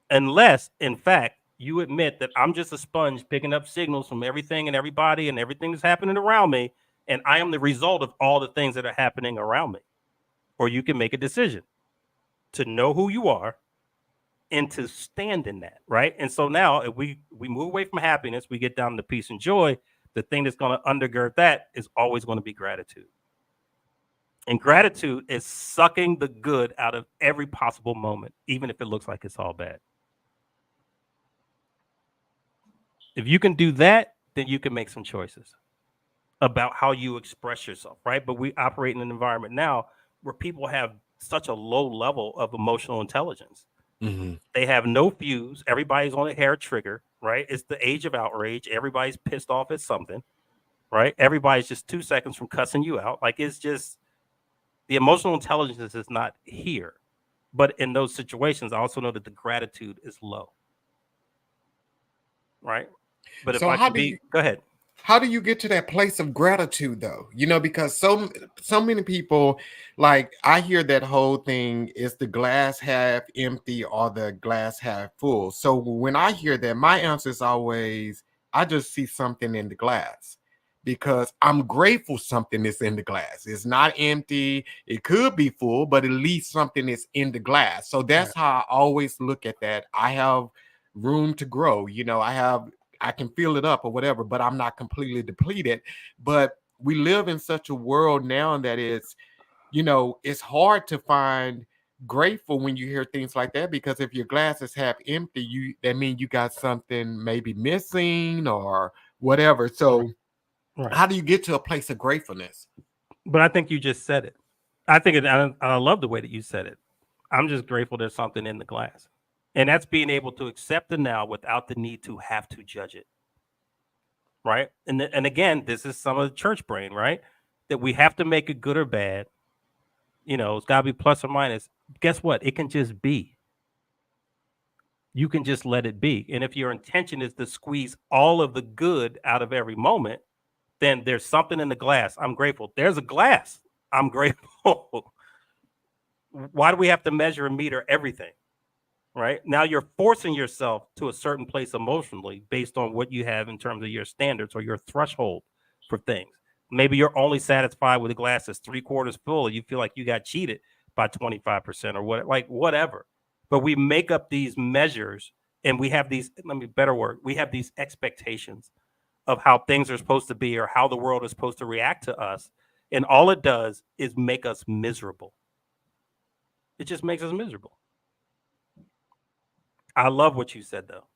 Unless, in fact, you admit that I'm just a sponge picking up signals from everything and everybody and everything that's happening around me, and I am the result of all the things that are happening around me. Or you can make a decision to know who you are and to stand in that, right? And so now, if we move away from happiness, we get down to peace and joy. The thing that's going to undergird that is always going to be gratitude. And gratitude is sucking the good out of every possible moment, even if it looks like it's all bad. If you can do that, then you can make some choices about how you express yourself, right? But we operate in an environment now where people have such a low level of emotional intelligence. Mm-hmm. They have no fuse. Everybody's on a hair trigger, right? It's the age of outrage. Everybody's pissed off at something, right? Everybody's just 2 seconds from cussing you out. Like it's just the emotional intelligence is not here. But in those situations, I also know that the gratitude is low, right? But if So I can be, go ahead. how do you get to that place of gratitude though? Because so many people, like I hear that whole thing is the glass half empty or the glass half full. So when I hear that, my answer is always I just see something in the glass because I'm grateful something is in the glass. It's not empty. It could be full, but at least something is in the glass. So Right. that's how I always look at that. I have room to grow. I can fill it up or whatever, but I'm not completely depleted. But we live in such a world now that it's hard to find grateful when you hear things like that, because if your glass is half empty, that means you got something maybe missing or whatever. So Right. how do you get to a place of gratefulness? But I think you just said it. I love the way that you said it. I'm just grateful there's something in the glass. And that's being able to accept the now without the need to have to judge it. Right. And again, this is some of the church brain, right? That we have to make it good or bad. It's got to be plus or minus. Guess what? It can just be. You can just let it be. And if your intention is to squeeze all of the good out of every moment, then there's something in the glass. I'm grateful. There's a glass. I'm grateful. Why do we have to measure and meter everything? Right now, you're forcing yourself to a certain place emotionally based on what you have in terms of your standards or your threshold for things. Maybe you're only satisfied with a glass that's 3/4 full, and you feel like you got cheated by 25% or whatever. But we make up these measures, and we have these. Let me better word. We have these expectations of how things are supposed to be or how the world is supposed to react to us, and all it does is make us miserable. It just makes us miserable. I love what you said, though.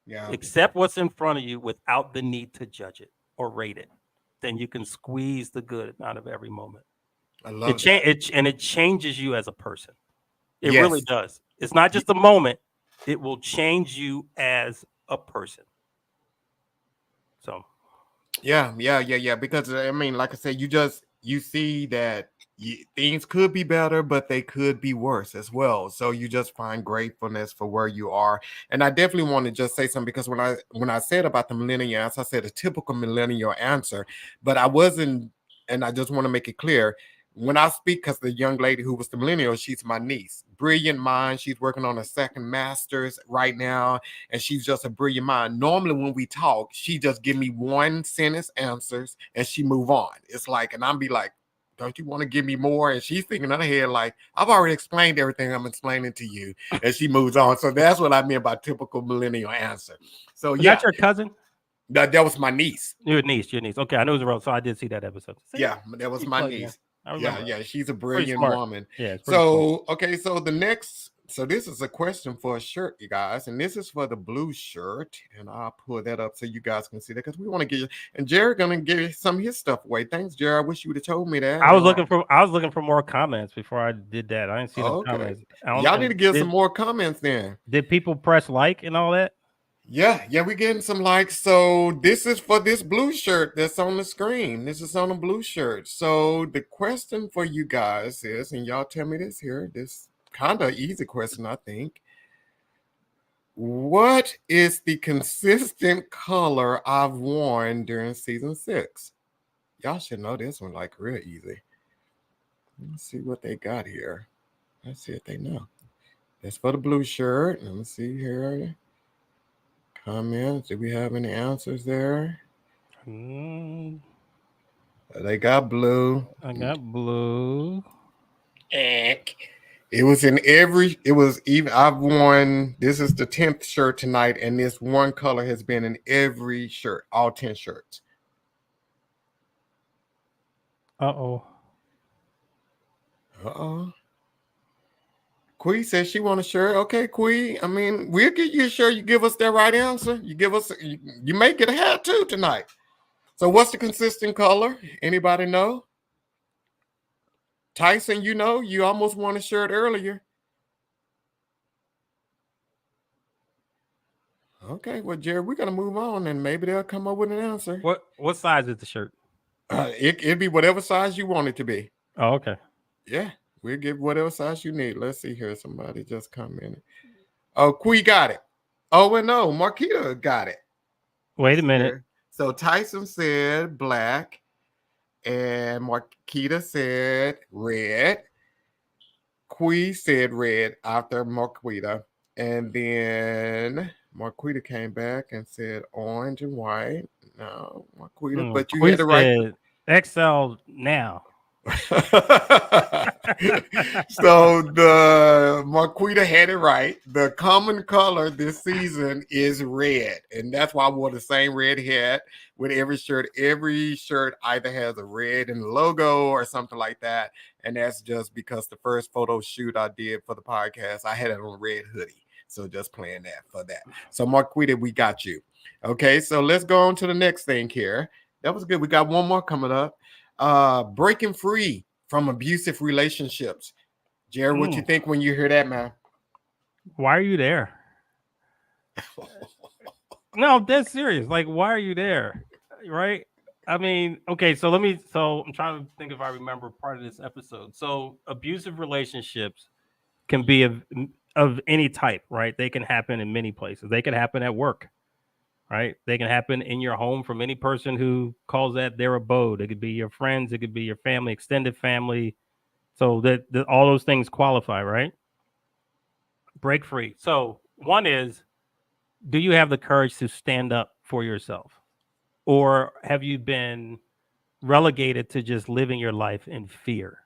Yeah, Accept what's in front of you without the need to judge it or rate it. Then you can squeeze the good out of every moment. I love that. It changes you as a person. It really Yes. does. It's not just a moment. It will change you as a person. So Yeah. Because I mean, like I said, you see that things could be better, but they could be worse as well. So you just find gratefulness for where you are. And I definitely want to just say something, because when I said about the millennial answer, I said a typical millennial answer, but I wasn't. And I just want to make it clear when I speak, because the young lady who was the millennial, she's my niece, brilliant mind. She's working on a second master's right now, and she's just a brilliant mind. Normally, when we talk, she just give me one sentence answers and she move on. It's like, and I'm be like, don't you want to give me more? And she's thinking in her head, like, I've already explained everything I'm explaining to you. And she moves on. So that's what I mean by typical millennial answer. So was that yeah, your cousin? that was my niece. Your niece. Your niece. Okay, I know it was wrong. So I did see that episode. See, Yeah, that was you my plug in. niece. I Yeah, remember her. yeah, she's a Pretty brilliant smart. woman. Yeah, it's pretty smart. So, okay, so this is a question for a shirt, you guys, and this is for the blue shirt, and I'll pull that up so you guys can see that, because we want to get you. And Jared gonna give some of his stuff away. Thanks, Jared. I wish you would have told me that. I was looking for more comments before I did that. I didn't see no Okay, comments. I don't y'all need know. to give some more comments then. Did people press like and all that? Yeah, we're getting some likes. So this is for this blue shirt that's on the screen. This is on a blue shirt. So the question for you guys is, and y'all tell me this here, this kind of easy question, I think. What is the consistent color I've worn during season 6? Y'all should know this one like real easy. Let's see what they got here. Let's see if they know. That's for the blue shirt. Let me see here. comments. Do we have any answers there? Mm, They got blue. I got blue. It was in every, it was even, I've worn, this is the 10th shirt tonight, and this one color has been in every shirt, all 10 shirts. Uh-oh. Uh-oh. Quee says she want a shirt. Okay, Quee. I mean, we'll get you a shirt. You give us that right answer. You give us, you may get a hat too tonight. So what's the consistent color? Anybody know? Tyson, you know, you almost won a shirt earlier. Okay, well, Jerry, we're gonna move on, and maybe they'll come up with an answer. What size is the shirt? It'd be whatever size you want it to be. Oh, okay. Yeah, we'll give whatever size you need. Let's see here. Somebody just commented. Oh, Quee got it. Oh, and no, Marquita got it. Wait a minute. So Tyson said black, and Marquita said red. Quee said red after Marquita, and then Marquita came back and said orange and white. No, Marquita, but you had the right. XL now. So the Marquita had it right. The common color this season is red, and that's why I wore the same red hat with every shirt. Every shirt either has a red in the logo or something like that, and that's just because the first photo shoot I did for the podcast, I had it on a red hoodie. So just playing that for that. So Marquita, we got you. Okay, so let's go on to the next thing here. That was good. We got one more coming up. Breaking free from abusive relationships. Jared, what you think when you hear that, man? Why are you there? No, that's serious. Like, why are you there? Right? I mean, okay, so I'm trying to think if I remember part of this episode. So abusive relationships can be of any type, right? They can happen in many places. They can happen at work, right? They can happen in your home from any person who calls that their abode. It could be your friends, it could be your family, extended family. So that all those things qualify, right? Break free. So one is, do you have the courage to stand up for yourself? Or have you been relegated to just living your life in fear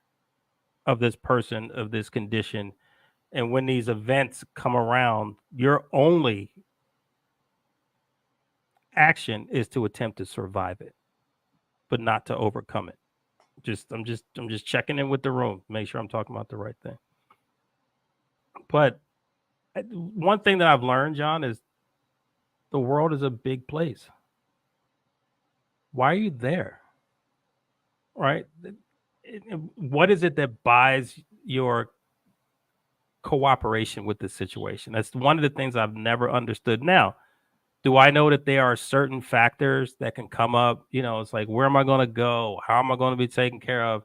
of this person, of this condition? And when these events come around, your only action is to attempt to survive it, but not to overcome it. I'm just checking in with the room, make sure I'm talking about the right thing. But one thing that I've learned, John, is the world is a big place. Why are you there? Right? What is it that buys your cooperation with the situation? That's one of the things I've never understood. Now, do I know that there are certain factors that can come up? You know, it's like, where am I going to go? How am I going to be taken care of?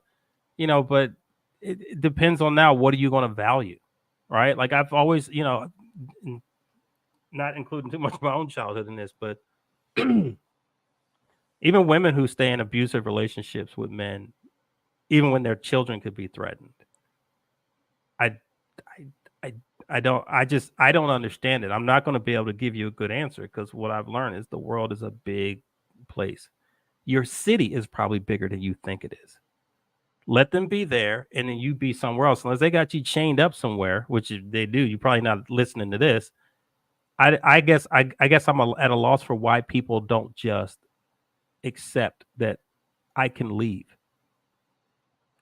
You know, but it depends on now, what are you going to value? Right? Like I've always, you know, not including too much of my own childhood in this, but even women who stay in abusive relationships with men, even when their children could be threatened, I don't understand it. I'm not going to be able to give you a good answer because what I've learned is the world is a big place. Your city is probably bigger than you think it is. Let them be there, and then you be somewhere else. Unless they got you chained up somewhere, which they do, you're probably not listening to this. I guess I'm at a loss for why people don't just accept that I can leave.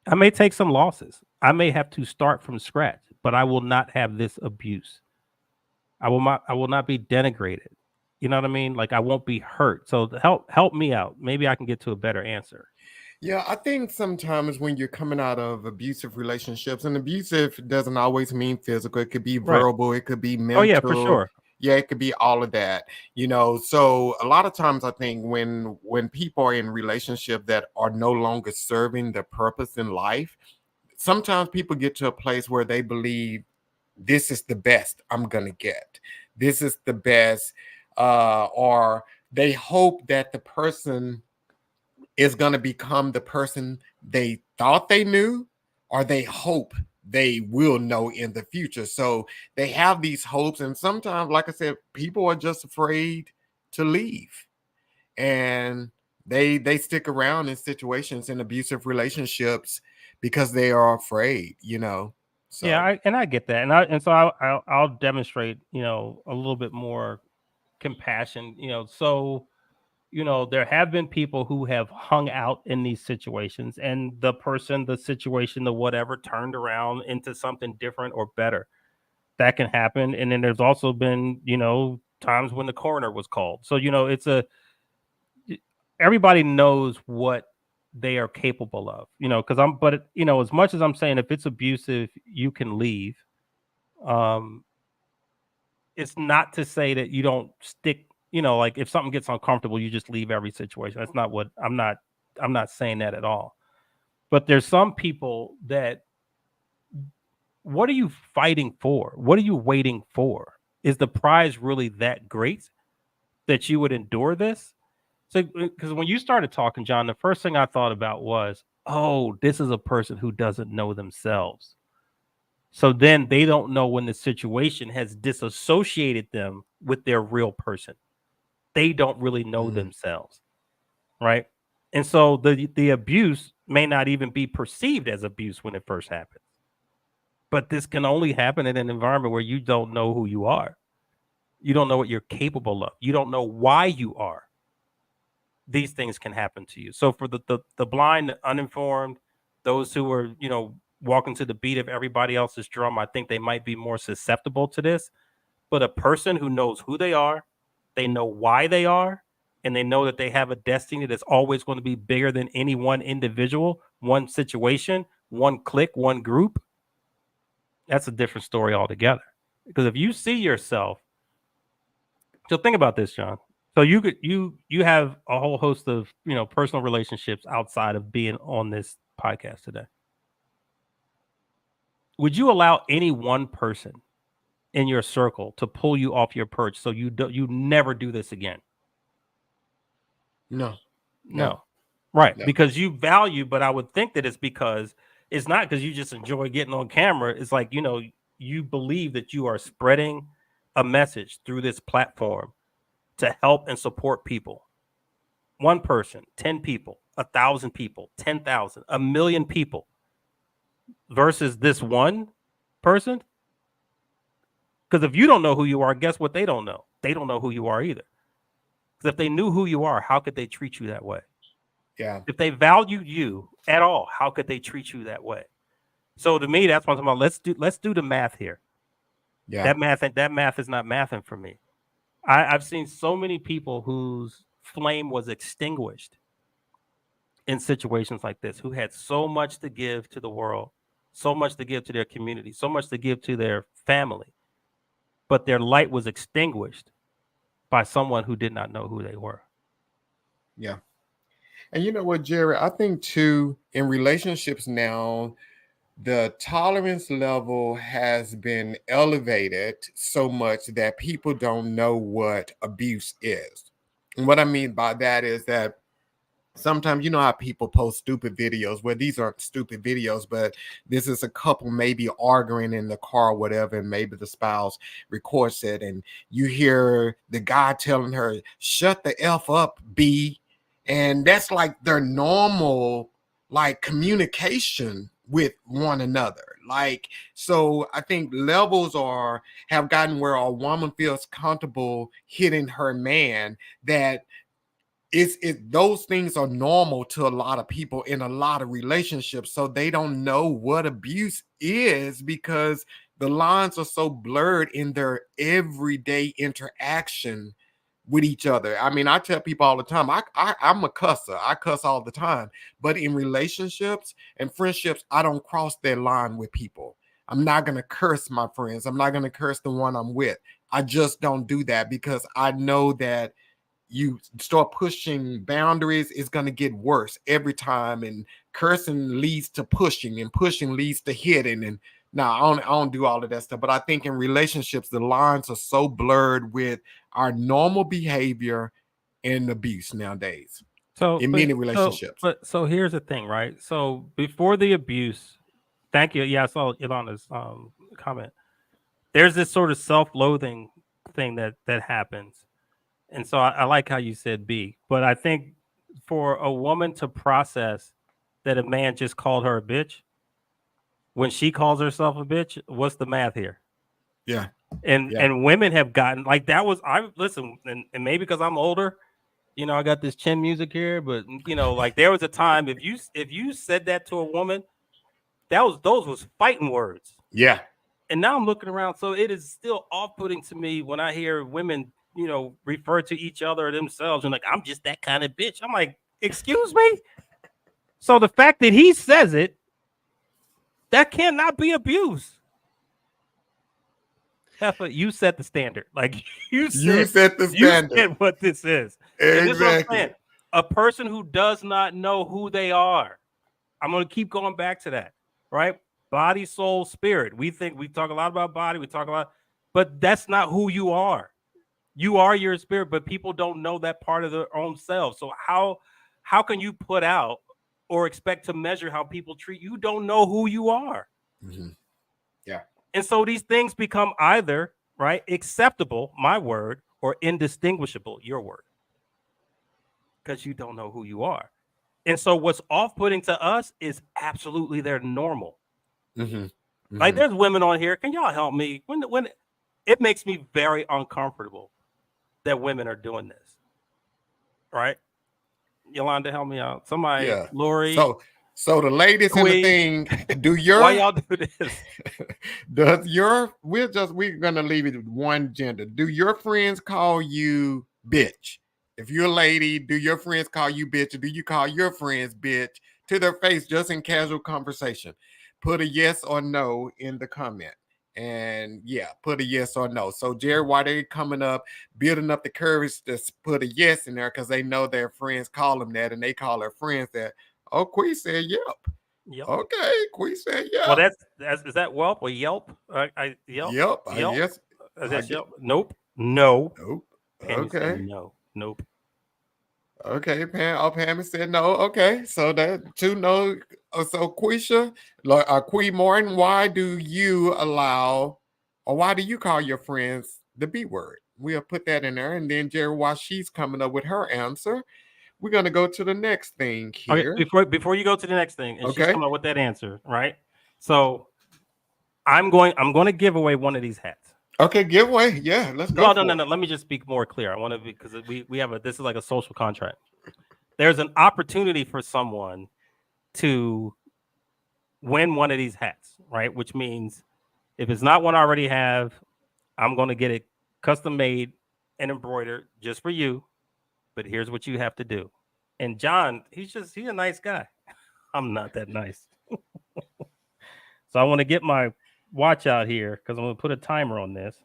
I may take some losses. I may have to start from scratch, but I will not have this abuse. I will not be denigrated. You know what I mean? Like I won't be hurt. So help me out. Maybe I can get to a better answer. Yeah, I think sometimes when you're coming out of abusive relationships, and abusive doesn't always mean physical, it could be verbal, right. It could be mental. Oh, yeah, for sure. Yeah, it could be all of that, you know. So a lot of times I think when people are in relationships that are no longer serving their purpose in life, sometimes people get to a place where they believe this is the best I'm gonna get. This is the best, or they hope that the person is going to become the person they thought they knew, or they hope they will know in the future. So they have these hopes, and sometimes, like I said, people are just afraid to leave, and they stick around in situations in abusive relationships because they are afraid, you know. Yeah, So I get that, and so I'll demonstrate, a little bit more compassion, so there have been people who have hung out in these situations, and the situation, the whatever, turned around into something different or better. That can happen. And then there's also been, times when the coroner was called. So, everybody knows what they are capable of, but as much as I'm saying, if it's abusive, you can leave. Um, it's not to say that you don't stick, like if something gets uncomfortable, you just leave every situation. That's not what I'm not saying that at all. But there's some people that, what are you fighting for? What are you waiting for? Is the prize really that great that you would endure this? So, because when you started talking, John, the first thing I thought about was, oh, this is a person who doesn't know themselves. So then they don't know when the situation has disassociated them with their real person. They don't really know mm, themselves, right? And so the abuse may not even be perceived as abuse when it first happens. But this can only happen in an environment where you don't know who you are. You don't know what you're capable of. You don't know why you are. These things can happen to you. So for the blind, the uninformed, those who are, walking to the beat of everybody else's drum, I think they might be more susceptible to this. But a person who knows who they know why they are, and they know that they have a destiny that's always going to be bigger than any one individual, one situation, one clique, one group, that's a different story altogether. Because if you see yourself, so think about this, John. So you have a whole host of personal relationships outside of being on this podcast today. Would you allow any one person in your circle to pull you off your perch so you never do this again? no, no, No. Right. no. Because you value, but I would think that it's not because you just enjoy getting on camera. It's like, you believe that you are spreading a message through this platform to help and support people. One person, 10 people, 1,000 people, 10,000, a million people versus this one person. Because if you don't know who you are, guess what? They don't know. They don't know who you are either. Because if they knew who you are, how could they treat you that way? Yeah, If they valued you at all, how could they treat you that way? So to me, that's what I'm talking about. Let's do the math here. yeah, That math is not mathing for me. I've seen so many people whose flame was extinguished in situations like this, who had so much to give to the world, so much to give to their community, so much to give to their family, but their light was extinguished by someone who did not know who they were. yeah. And you know what, Jerry? I think too, in relationships now, the tolerance level has been elevated so much that people don't know what abuse is. And what I mean by that is that sometimes, you know how people post stupid videos, where these aren't stupid videos, but this is a couple maybe arguing in the car or whatever, and maybe the spouse records it, and you hear the guy telling her, shut the F up, B. And that's like their normal like communication with one another. Like, so I think levels are have gotten where a woman feels comfortable hitting her man, that those things are normal to a lot of people in a lot of relationships, so they don't know what abuse is because the lines are so blurred in their everyday interaction with each other. I mean, I tell people all the time, I'm a cusser. I cuss all the time, but in relationships and friendships, I don't cross that line with people. I'm not going to curse my friends. I'm not going to curse the one I'm with. I just don't do that because I know that you start pushing boundaries, it's going to get worse every time. And cursing leads to pushing, and pushing leads to hitting. And now I don't do all of that stuff. But I think in relationships, the lines are so blurred with our normal behavior and abuse nowadays So, in but many so relationships. but so here's the thing, right? So before the abuse, Thank you. Yeah, I saw Ilana's comment. There's this sort of self-loathing thing that happens, and so I like how you said "be," but I think for a woman to process that a man just called her a bitch when she calls herself a bitch, what's the math here? Yeah. And women have gotten like that was I listen, and maybe because I'm older, I got this chin music here, but like there was a time if you said that to a woman, those was fighting words. Yeah. And now I'm looking around, so it is still off-putting to me when I hear women, refer to each other or themselves and like, I'm just that kind of bitch. I'm like, excuse me? So the fact that he says it, that cannot be abuse. Heffa, you set the standard. Like you set the standard. You said what this is. Exactly. And this is what I'm saying. A person who does not know who they are. I'm going to keep going back to that, right? Body, soul, spirit. We talk a lot about body. We talk a lot, but that's not who you are. You are your spirit, but people don't know that part of their own selves. So how can you put out or expect to measure how people treat you? You don't know who you are. Mm-hmm. Yeah. And so these things become either, right, acceptable, my word, or indistinguishable, your word, because you don't know who you are. And so what's off-putting to us is absolutely their normal. Mm-hmm. Mm-hmm. Like there's women on here. Can y'all help me? When it makes me very uncomfortable that women are doing this. Right? Yolanda, help me out. Somebody, yeah. Lori. So the ladies in the thing, why y'all do this? We're gonna leave it with one gender. Do your friends call you bitch? If you're a lady, do your friends call you bitch, or do you call your friends bitch to their face just in casual conversation? Put a yes or no in the comment. And yeah, put a yes or no. So Jerry, why they coming up, building up the courage to put a yes in there because they know their friends call them that and they call their friends that. Oh, Quee said yep. Yep. Okay, Quee said yep. Well, is that Whelp or Yelp? Yelp. Yep. I guess. Is that Yelp? Nope. No. Nope. Pammy said no. Nope. Okay, Pammy said no. Okay, so that two no. So Quisha, Quee Martin, why do you allow, or why do you call your friends the B word? We'll put that in there, and then Jerry, while she's coming up with her answer, we're gonna go to the next thing here. Okay, before you go to the next thing, and she's coming up with that answer, right? So I'm going to give away one of these hats. Okay, giveaway. Yeah, let's go. No. Let me just speak more clear. I want to because we have this is like a social contract. There's an opportunity for someone to win one of these hats, right? Which means if it's not one I already have, I'm going to get it custom made and embroidered just for you. But here's what you have to do. And John, he's a nice guy. I'm not that nice. So I want to get my watch out here because I'm going to put a timer on this.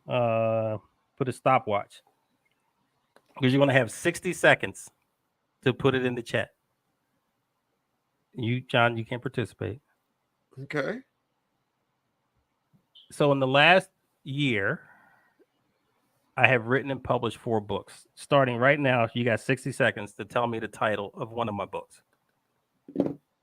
Put a stopwatch. Because you're going to have 60 seconds to put it in the chat. You, John, you can't participate. Okay. So in the last year, I have written and published 4 books. Starting right now, you got 60 seconds to tell me the title of one of my books.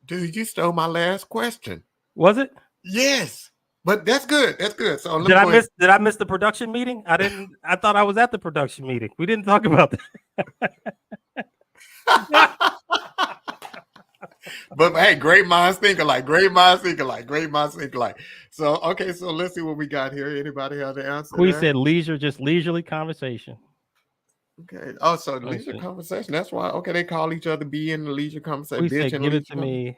Dude, you stole my last question. Was it? Yes. But that's good. That's good. So did I miss the production meeting? I didn't. I thought I was at the production meeting. We didn't talk about that. But hey, great minds think alike. Great minds think alike. Great minds think alike. So okay, so let's see what we got here. Anybody have the answer? We said leisure, just leisurely conversation. Okay. Oh, so leisure conversation. That's why. Okay, they call each other be in the leisure conversation. We said give it to me.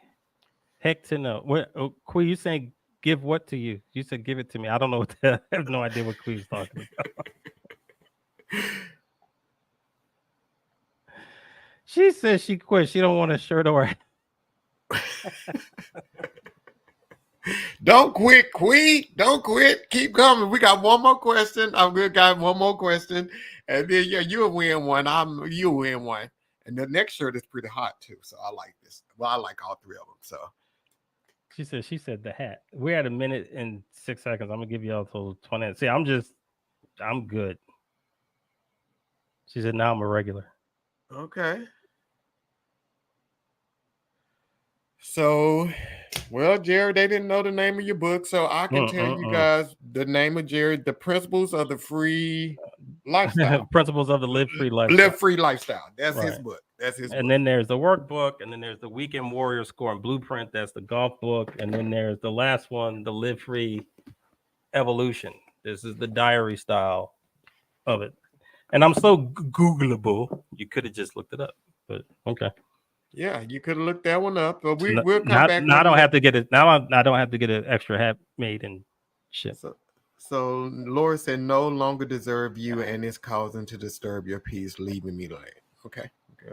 Heck to no. What? Quee, you saying give what to you? You said give it to me. I don't know what I have no idea what Quee's talking about. She says she quit. She don't want a shirt or. Don't quit, Quee. Don't quit. Keep coming. We got one more question. I'm good, guy. One more question, and then yeah, you'll win one. You'll win one. And the next shirt is pretty hot too, so I like this. Well, I like all 3 of them. So she said the hat. We're at 1 minute and 6 seconds. I'm gonna give y'all till 20. See, I'm good. She said now I'm a regular. Okay. So, well, Jared, they didn't know the name of your book, so I can tell you guys the name of Jared, The Principles of the Free Lifestyle. Principles of the Live Free Lifestyle. Live Free Lifestyle. That's Right. his book. That's his And book. then there's the workbook, and then there's the Weekend Warrior Score and Blueprint. That's the golf book. And then there's the last one, the Live Free Evolution. This is the diary style of it. And I'm so Googleable. You could have just looked it up, but okay. Yeah, you could have looked that one up, but we'll come now, back. Now I don't have to get it. Now I don't have to get an extra hat made and shit. So Laura said, no longer deserve you, and it's causing to disturb your peace, leaving me late. Okay.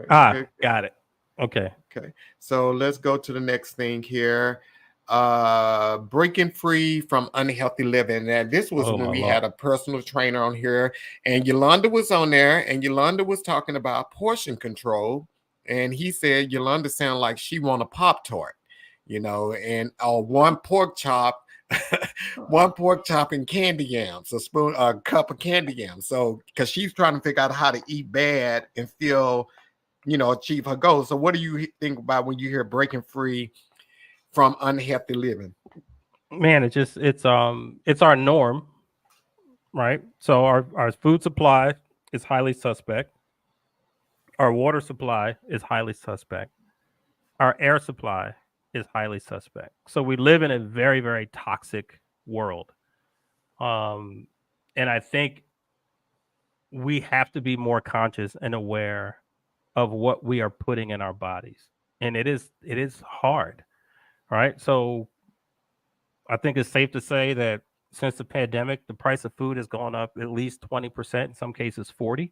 Got it. Okay. So let's go to the next thing here. Breaking free from unhealthy living. And this was when we had a personal trainer on here, and Yolanda was on there, and Yolanda was talking about portion control. And he said Yolanda sounded like she want a Pop-Tart, and one pork chop, one pork chop and candy yams, a cup of candy yams. So, because she's trying to figure out how to eat bad and still, achieve her goals. So, what do you think about when you hear breaking free from unhealthy living? Man, it's our norm, right? So our food supply is highly suspect. Our water supply is highly suspect. Our air supply is highly suspect. So we live in a very, very toxic world. And I think we have to be more conscious and aware of what we are putting in our bodies. And it is hard, right? So I think it's safe to say that since the pandemic, the price of food has gone up at least 20%, in some cases 40%.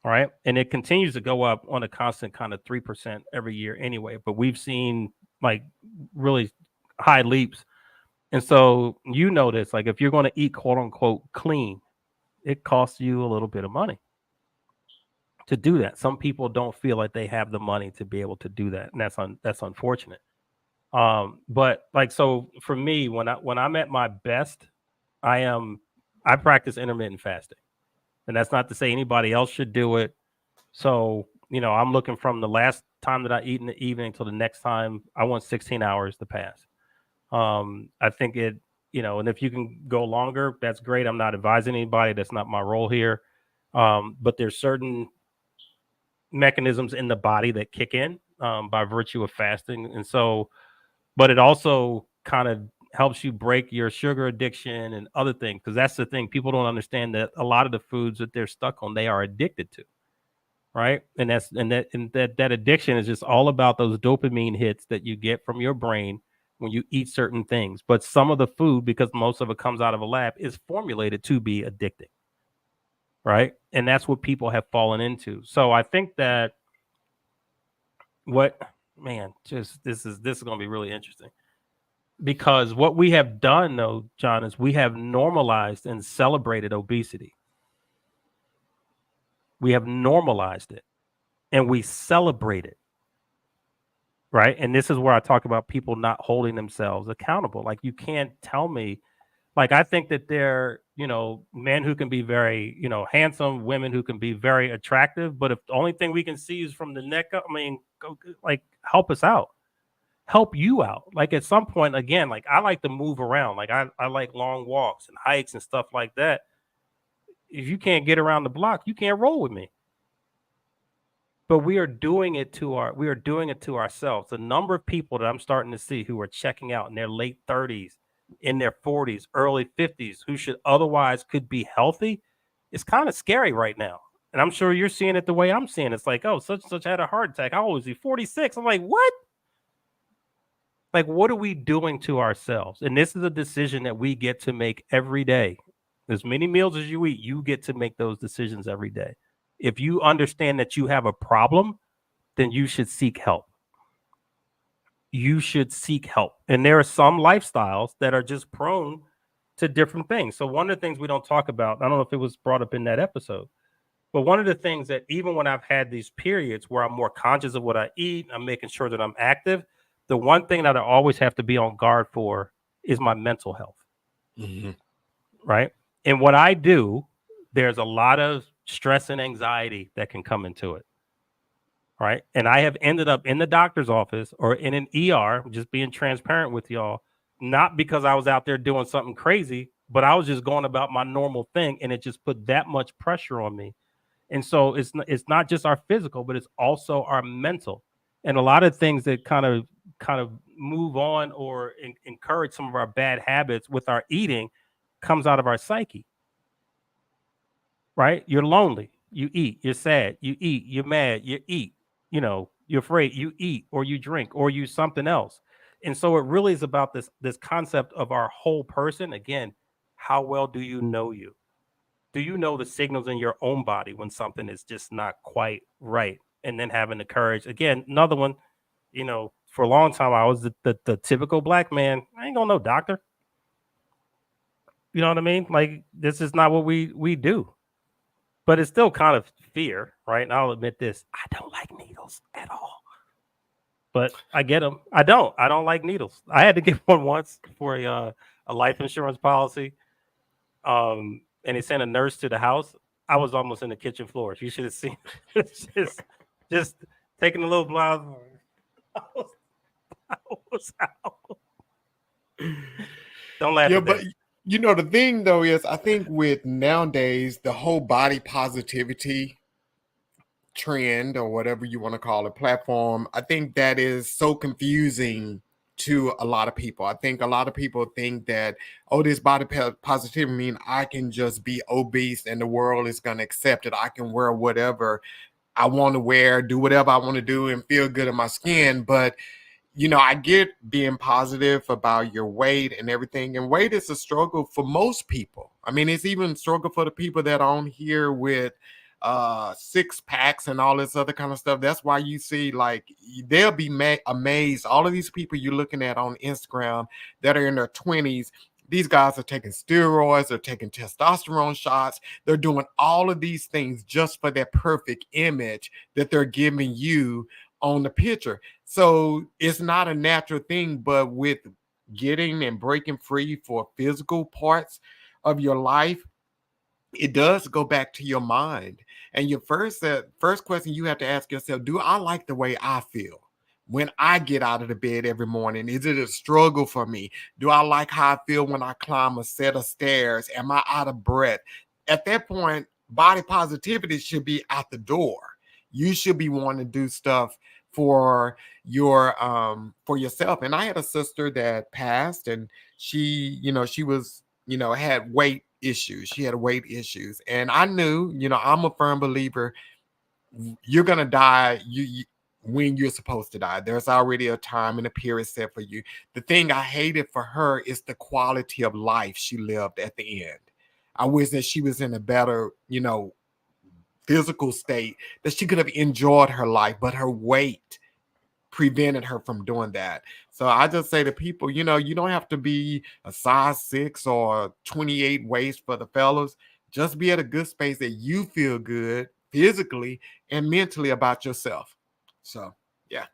Right. And it continues to go up on a constant kind of 3% every year anyway. But we've seen like really high leaps. And so this, like if you're going to eat quote unquote clean, it costs you a little bit of money to do that. Some people don't feel like they have the money to be able to do that. And that's unfortunate. But like, so for me, when I'm at my best, I practice intermittent fasting. And that's not to say anybody else should do it. So, I'm looking from the last time that I eat in the evening till the next time. I want 16 hours to pass. I think it, and if you can go longer, that's great. I'm not advising anybody. That's not my role here. But there's certain mechanisms in the body that kick in by virtue of fasting. And so, but it also kind of helps you break your sugar addiction and other things, because that's the thing. People don't understand that a lot of the foods that they're stuck on, they are addicted to, right? And that addiction is just all about those dopamine hits that you get from your brain when you eat certain things. But some of the food, because most of it comes out of a lab, is formulated to be addicting, right? And that's what people have fallen into. So I think that this is going to be really interesting. Because what we have done, though, John, is we have normalized and celebrated obesity. We have normalized it and we celebrate it. Right. And this is where I talk about people not holding themselves accountable. Like, you can't tell me, like, I think that they're, men who can be very, handsome, women who can be very attractive. But if the only thing we can see is from the neck up, help us out. Help you out. Like, at some point, again, like, I like to move around. Like, I like long walks and hikes and stuff like that. If you can't get around the block, you can't roll with me. But we are doing it to ourselves. The number of people that I'm starting to see who are checking out in their late 30s, in their 40s, early 50s, who could be healthy, is kind of scary right now. And I'm sure you're seeing it the way I'm seeing it. It's like, oh, such and such had a heart attack. How old is he? 46. I'm like, what? Like, what are we doing to ourselves? And this is a decision that we get to make every day. As many meals as you eat, you get to make those decisions every day. If you understand that you have a problem, then you should seek help. You should seek help. And there are some lifestyles that are just prone to different things. So one of the things we don't talk about, I don't know if it was brought up in that episode, but one of the things that even when I've had these periods where I'm more conscious of what I eat, I'm making sure that I'm active, the one thing that I always have to be on guard for is my mental health. Mm-hmm. Right? And what I do, there's a lot of stress and anxiety that can come into it. right? And I have ended up in the doctor's office or in an ER, just being transparent with y'all, not because I was out there doing something crazy, but I was just going about my normal thing, and it just put that much pressure on me. And so it's not just our physical, but it's also our mental, and a lot of things that kind of move on or encourage some of our bad habits with our eating comes out of our psyche, right? You're lonely, you eat. You're sad, you eat. You're mad, you eat. You're afraid, you eat, or you drink, or you something else. And so it really is about this concept of our whole person. Again, how well do you know you? Do you know the signals in your own body when something is just not quite right? And then having the courage. Again, another one, for a long time I was the typical black man. I ain't gonna no doctor. You know what I mean? Like, this is not what we do. But it's still kind of fear, right? And I'll admit this: I don't like needles at all. But I get them. I don't like needles. I had to get one once for a life insurance policy. And they sent a nurse to the house. I was almost in the kitchen floor. You should have seen. just taking a little blouse. I was, I was out. Don't laugh Yeah, at but that. the thing though is, I think with nowadays the whole body positivity trend, or whatever you want to call it, platform, I think that is so confusing to a lot of people. I think a lot of people think that, oh, this positivity mean I can just be obese and the world is going to accept it. I can wear whatever I want to wear, do whatever I want to do, and feel good in my skin. But I get being positive about your weight and everything. And weight is a struggle for most people. I mean, it's even a struggle for the people that are on here with six packs and all this other kind of stuff. That's why you see, like, they'll be amazed. All of these people you're looking at on Instagram that are in their 20s, these guys are taking steroids, they're taking testosterone shots, they're doing all of these things just for that perfect image that they're giving you on the picture. So it's not a natural thing, but with getting and breaking free for physical parts of your life, it does go back to your mind. And your first question you have to ask yourself: do I like the way I feel when I get out of the bed every morning? Is it a struggle for me? Do I like how I feel when I climb a set of stairs? Am I out of breath? At that point, body positivity should be out the door. You should be wanting to do stuff for for yourself. And I had a sister that passed, and she was, had weight issues. She had weight issues. And I knew, I'm a firm believer, you're gonna die when you're supposed to die. There's already a time and a period set for you. The thing I hated for her is the quality of life she lived at the end. I wish that she was in a better, physical state, that she could have enjoyed her life, but her weight prevented her from doing that. So I just say to people, you don't have to be a size 6 or 28 waist for the fellas. Just be at a good space that you feel good physically and mentally about yourself. So, yeah.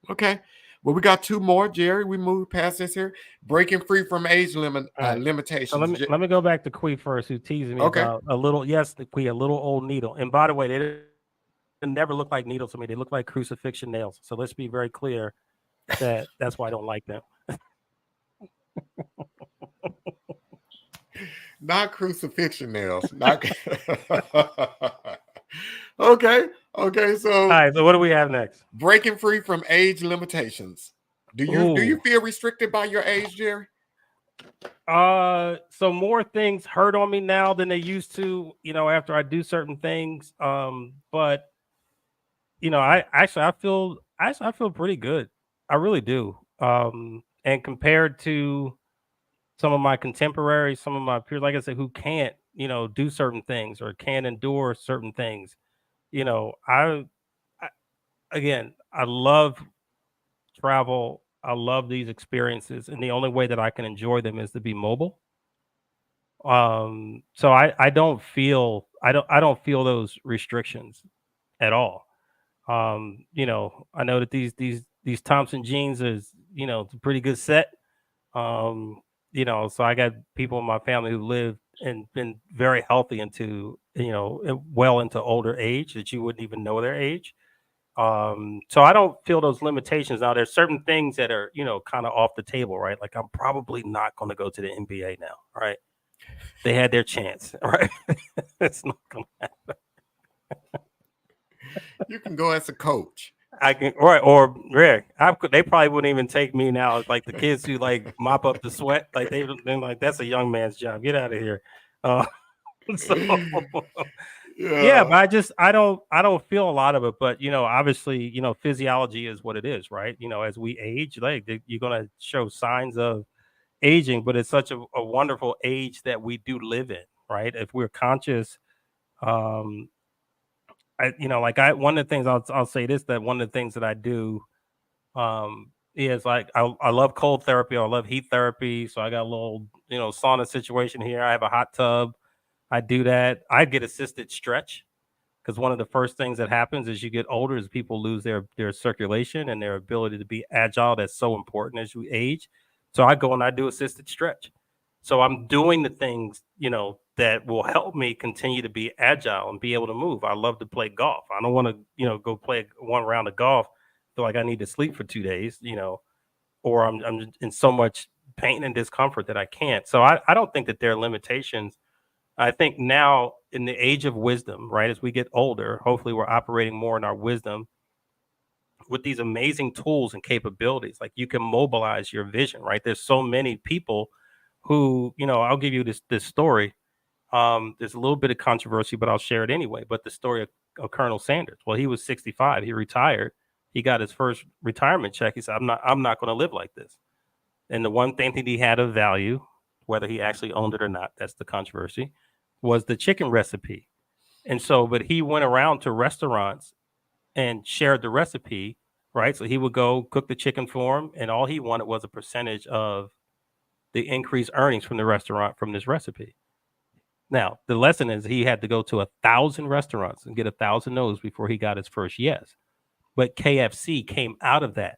Okay. Well, we got two more, Jerry. We moved past this here. Breaking free from age All right. So let limitations. me let me go back to Quee first, who teasing me Okay. about the Quee, a little old needle. And by the way, they didn't never look like needles to me. They look like crucifixion nails. So let's be very clear that that's why I don't like them. Not crucifixion nails. Not okay. Okay. All So right. So what do we have next? breaking free from age limitations. Do you Ooh. feel restricted by your age, Jerry? So more things hurt on me now than they used to, after I do certain things. But I feel pretty good. I really do. And compared to some of my contemporaries, some of my peers, like I said, who can't, do certain things or can't endure certain things, you know, I again, I love travel. I love these experiences, and the only way that I can enjoy them is to be mobile. So I don't feel those restrictions at all. I know that these Thompson jeans is, it's a pretty good set. So I got people in my family who live and been very healthy into, well into older age that you wouldn't even know their age. So I don't feel those limitations. Now there's certain things that are, kind of off the table, right? Like I'm probably not going to go to the NBA now, right? They had their chance, right? It's not going to happen. You can go as a coach. I can, right, or Rick, they probably wouldn't even take me now. Like the kids who like mop up the sweat, like they've been like, that's a young man's job. Get out of here. Uh, so yeah, Yeah. but I don't feel a lot of it. But obviously, physiology is what it is, right? As we age, like you're gonna show signs of aging, but it's such a wonderful age that we do live in, right? If we're conscious, um, one of the things I'll say this, that one of the things that I do is like I love cold therapy, I love heat therapy. So I got a little, sauna situation here. I have a hot tub. I do that. I get assisted stretch because one of the first things that happens as you get older is people lose their circulation and their ability to be agile. That's so important as you age. So I go and I do assisted stretch. So I'm doing the things, that will help me continue to be agile and be able to move. I love to play golf. I don't want to, go play one round of golf, feel like I need to sleep for 2 days, or I'm in so much pain and discomfort that I can't. So I don't think that there are limitations. I think now in the age of wisdom, right, as we get older, hopefully we're operating more in our wisdom with these amazing tools and capabilities. Like you can mobilize your vision, right? There's so many people who, I'll give you this story. There's a little bit of controversy, but I'll share it anyway. But the story of Colonel Sanders. Well, he was 65. He retired. He got his first retirement check. He said, I'm not going to live like this. And the one thing that he had of value, whether he actually owned it or not, that's the controversy, was the chicken recipe. And so, but he went around to restaurants and shared the recipe, right? So he would go cook the chicken for him, and all he wanted was a percentage of the increased earnings from the restaurant from this recipe. Now, the lesson is he had to go to 1,000 restaurants and get 1,000 no's before he got his first yes. But KFC came out of that.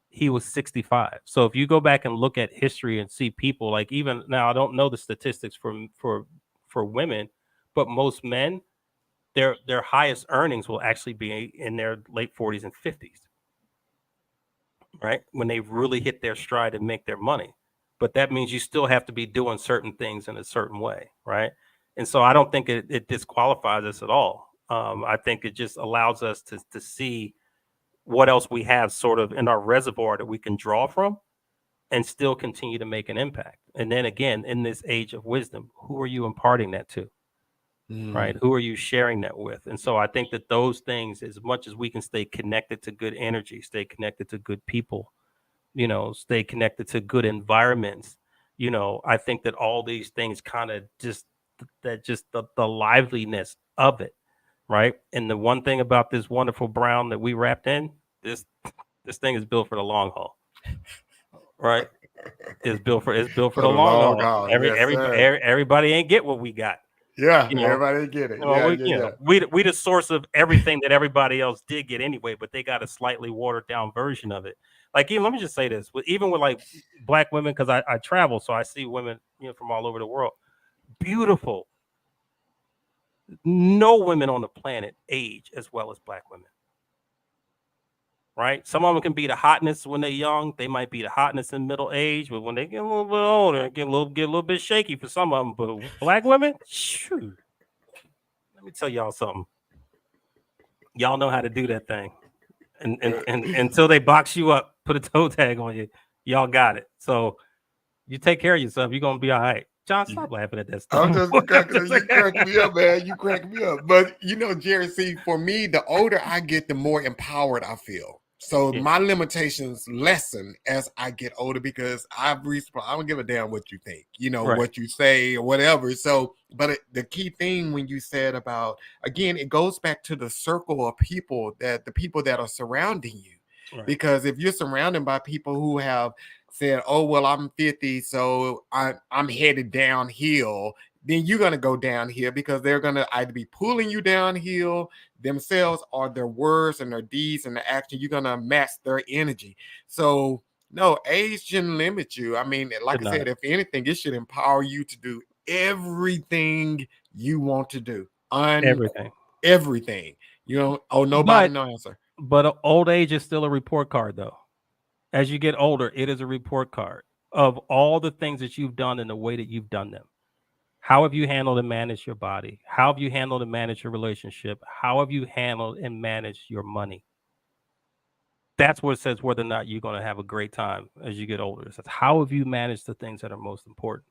He was 65. So if you go back and look at history and see people like, even now, I don't know the statistics for women, but most men, their highest earnings will actually be in their late 40s and 50s, right? When they really hit their stride and make their money. But that means you still have to be doing certain things in a certain way, right? And so I don't think it disqualifies us at all. I think it just allows us to see what else we have sort of in our reservoir that we can draw from and still continue to make an impact. And then again, in this age of wisdom, who are you imparting that to? Right? Who are you sharing that with? And so I think that those things, as much as we can stay connected to good energy, stay connected to good people, stay connected to good environments, I think that all these things kind of just the liveliness of it, right? And the one thing about this wonderful brown that we wrapped in, this thing is built for the long haul, right? It's built for For the the long long haul. haul. Yes, sir. Everybody ain't get what we got. Yeah, You know, everybody get it. well, Yeah, we yeah, you yeah. know we the source of everything that everybody else did get anyway, but they got a slightly watered down version of it. Like even let me just say this, even with like black women, because I travel, so I see women from all over the world, beautiful. No women on the planet age as well as black women. Right? Some of them can be the hotness when they're young. They might be the hotness in middle age, but when they get a little bit older, it get a little bit shaky for some of them. But black women, shoot, let me tell y'all something. Y'all know how to do that thing, and until they box you up, put a toe tag on you, y'all got it. So you take care of yourself. You're gonna be all right. John, stop laughing at that I'm stuff. just cracking you cracking me up, man. You cracking me up. But Jerry, see, for me, the older I get, the more empowered I feel. So Yeah, my limitations lessen as I get older because I've reached. I don't give a damn what you think, right. what you say or whatever. So, but the key thing when you said about, again, it goes back to the circle of people, that the people that are surrounding you. Right. Because if you're surrounded by people who have said, "Oh well, I'm 50, so I'm headed downhill," then you're gonna go downhill because they're gonna either be pulling you downhill themselves, or their words and their deeds and the action. You're gonna match their energy. So no, age shouldn't limit you. I mean, like Should I said, not. if anything, it should empower you to do everything you want to do. Everything. Everything. Oh, nobody, But no answer. But old age is still a report card, though. As you get older, it is a report card of all the things that you've done and the way that you've done them. How have you handled and managed your body? How have you handled and managed your relationship? How have you handled and managed your money? That's what says whether or not you're going to have a great time as you get older. It says, how have you managed the things that are most important?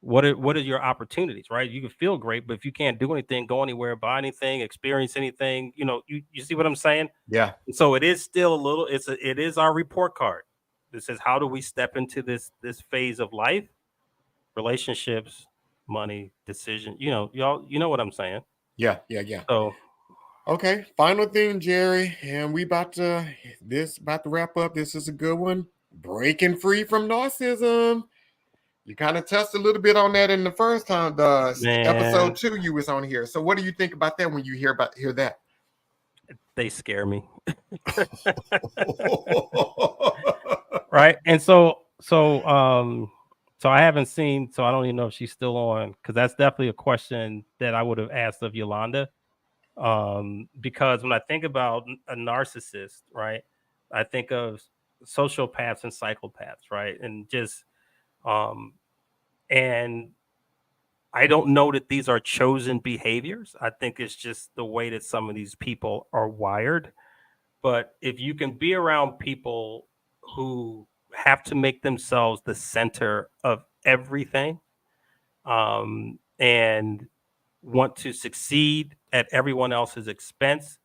What are your opportunities, right? You can feel great, but if you can't do anything, go anywhere, buy anything, experience anything, you see what I'm saying? Yeah. And so it is still a little, it is our report card. This says, how do we step into this phase of life? Relationships, money, decision. Y'all, you know what I'm saying? Yeah. So Okay, final thing, Jerry, and we about to wrap up. This is a good one. Breaking free from narcissism. You kind of touched a little bit on that in the first time, episode 2 you was on here. So what do you think about that when you hear that? They scare me. Right. And so I haven't seen, so I don't even know if she's still on, because that's definitely a question that I would have asked of Yolanda. Because when I think about a narcissist, right, I think of sociopaths and psychopaths, right? And just and I don't know that these are chosen behaviors. I think it's just the way that some of these people are wired. But if you can be around people who have to make themselves the center of everything, and want to succeed at everyone else's expense,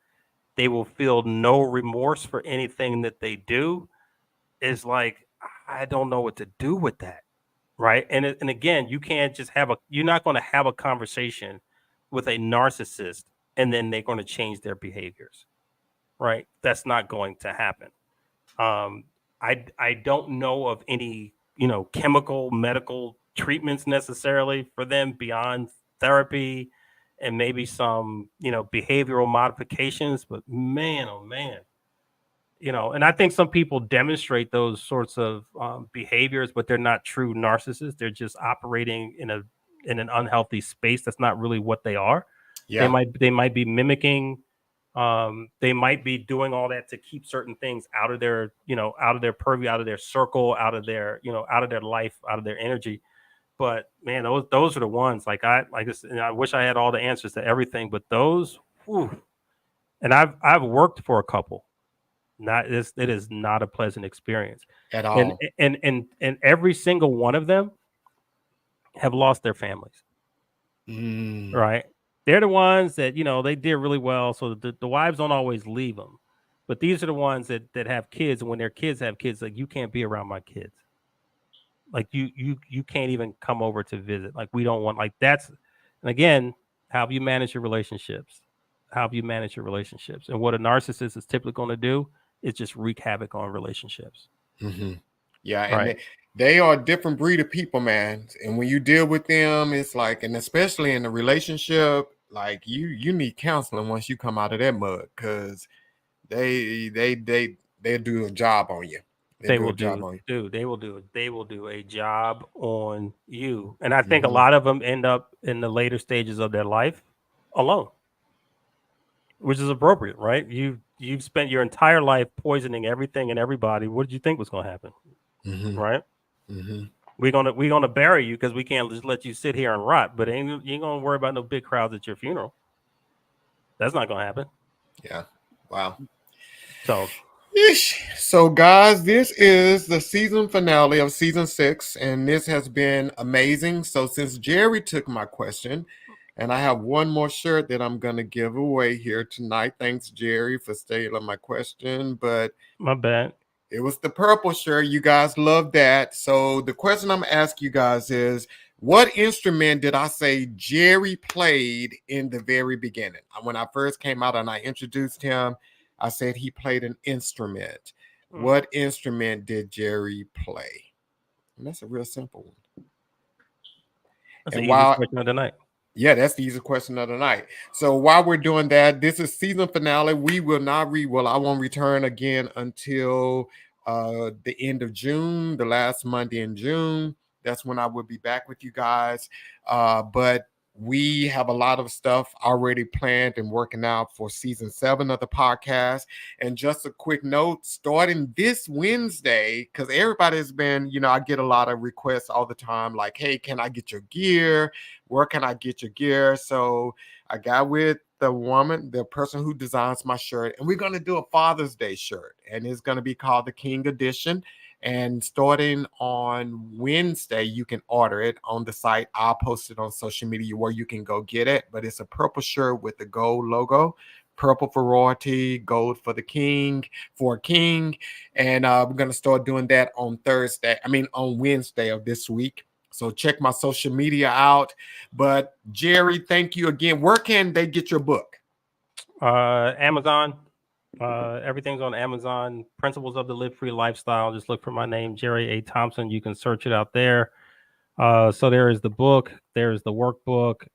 they will feel no remorse for anything that they do. Is like, I don't know what to do with that. Right. And again, you're not going to have a conversation with a narcissist and then they're going to change their behaviors. Right. That's not going to happen. I don't know of any, chemical medical treatments necessarily for them beyond therapy and maybe some, behavioral modifications. But man, oh man, and I think some people demonstrate those sorts of behaviors, but they're not true narcissists. They're just operating in an unhealthy space. That's not really what they are. Yeah. They might be mimicking. They might be doing all that to keep certain things out of their purview, out of their circle, out of their out of their life, out of their energy. But man, those are the ones. Like this, and I wish I had all the answers to everything, but those. Whew, and I've worked for a couple. It is not a pleasant experience At all. And every single one of them have lost their families. Right, they're the ones that they did really well, so the wives don't always leave them, but these are the ones that have kids, and when their kids have kids, like, you can't be around my kids, like you can't even come over to visit, like, we don't want, like, that's. And again, how have you managed your relationships? And what a narcissist is typically going to do is just wreak havoc on relationships. Yeah, and Right. they are a different breed of people, man. And when you deal with them, it's like, and especially in a relationship, like you need counseling once you come out of that mud, because they do a job on you. They will do a job on you. And I think a lot of them end up in the later stages of their life alone, which is appropriate, right? You've spent your entire life poisoning everything and everybody. What did you think was going to happen? Right? We're gonna bury you because we can't just let you sit here and rot. But you ain't gonna worry about no big crowds at your funeral. That's not gonna happen. Yeah. Wow. So guys, this is the season finale of season 6, and this has been amazing. So since Jerry took my question, and I have one more shirt that I'm gonna give away here tonight. Thanks, Jerry, for stealing my question. But my bad. It was the purple shirt. You guys love that. So the question I'm asking you guys is, what instrument did I say Jerry played in the very beginning? When I first came out and I introduced him, I said he played an instrument. What instrument did Jerry play? And that's a real simple one. That's the easiest question of the night. Yeah, that's the easy question of the night. So while we're doing that, this is season finale. We will not I won't return again until the end of June, the last Monday in June. That's when I will be back with you guys. But We have a lot of stuff already planned and working out for season 7 of the podcast. And just a quick note, starting this Wednesday, because everybody's been, I get a lot of requests all the time, like, hey, can I get your gear? Where can I get your gear? So I got with the person who designs my shirt, and we're going to do a Father's Day shirt, and it's going to be called the King Edition. And starting on Wednesday, you can order it on the site. I'll post it on social media where you can go get it. But it's a purple shirt with the gold logo, purple for royalty, gold for the king, for a king. And we're going to start doing that on Wednesday of this week. So check my social media out. But Jerry, thank you again. Where can they get your book? Amazon. Everything's on Amazon. Principles of the Live Free Lifestyle. Just look for my name, Jerry A. Thompson. You can search it out there. So there is the book. There's the workbook.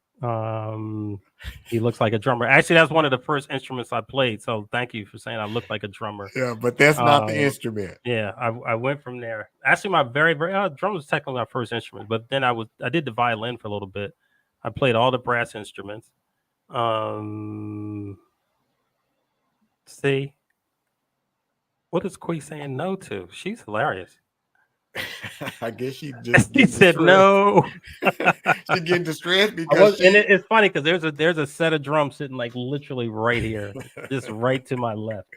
He looks like a drummer. Actually, that's one of the first instruments I played. So thank you for saying I look like a drummer. Yeah, but that's not the instrument. Yeah, I went from there. Actually, my very drum was technically my first instrument, but then I did the violin for a little bit. I played all the brass instruments. See, what is Quee saying no to? She's hilarious. I guess she just she said no. She's getting distressed because and it's funny because there's a set of drums sitting like literally right here, just right to my left.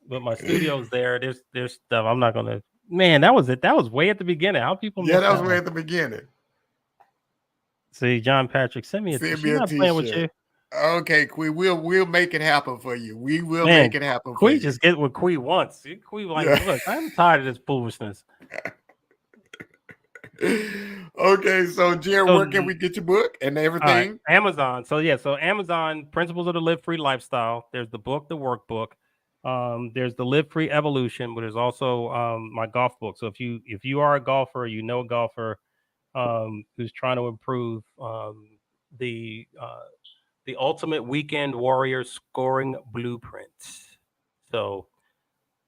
But my studio's there. There's stuff. I'm not gonna. Man, that was it. That was way at the beginning. How people? Yeah, that was way at the beginning. See, John Patrick, send me a t-shirt. Playing with you. Okay, Quee, we'll make it happen for you. We will make it happen for you. Quee just get what Quee wants. Quee like, look, I'm tired of this foolishness. Okay, so Jerry, where can we get your book and everything? Right, Amazon. So Amazon, Principles of the Live Free Lifestyle. There's the book, the workbook. There's the Live Free Evolution, but there's also my golf book. So if you are a golfer, a golfer who's trying to improve the Ultimate Weekend Warrior Scoring Blueprint. So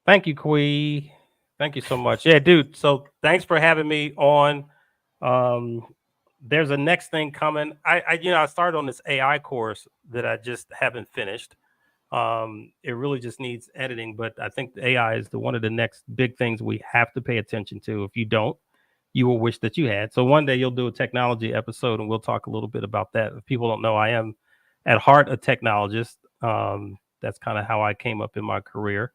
thank you, Quee. Thank you so much. Yeah, dude. So thanks for having me on. There's a next thing coming. I started on this AI course that I just haven't finished. It really just needs editing, but I think the AI is one of the next big things we have to pay attention to. If you don't, you will wish that you had. So one day you'll do a technology episode and we'll talk a little bit about that. If people don't know, I am at heart a technologist. That's kind of how I came up in my career.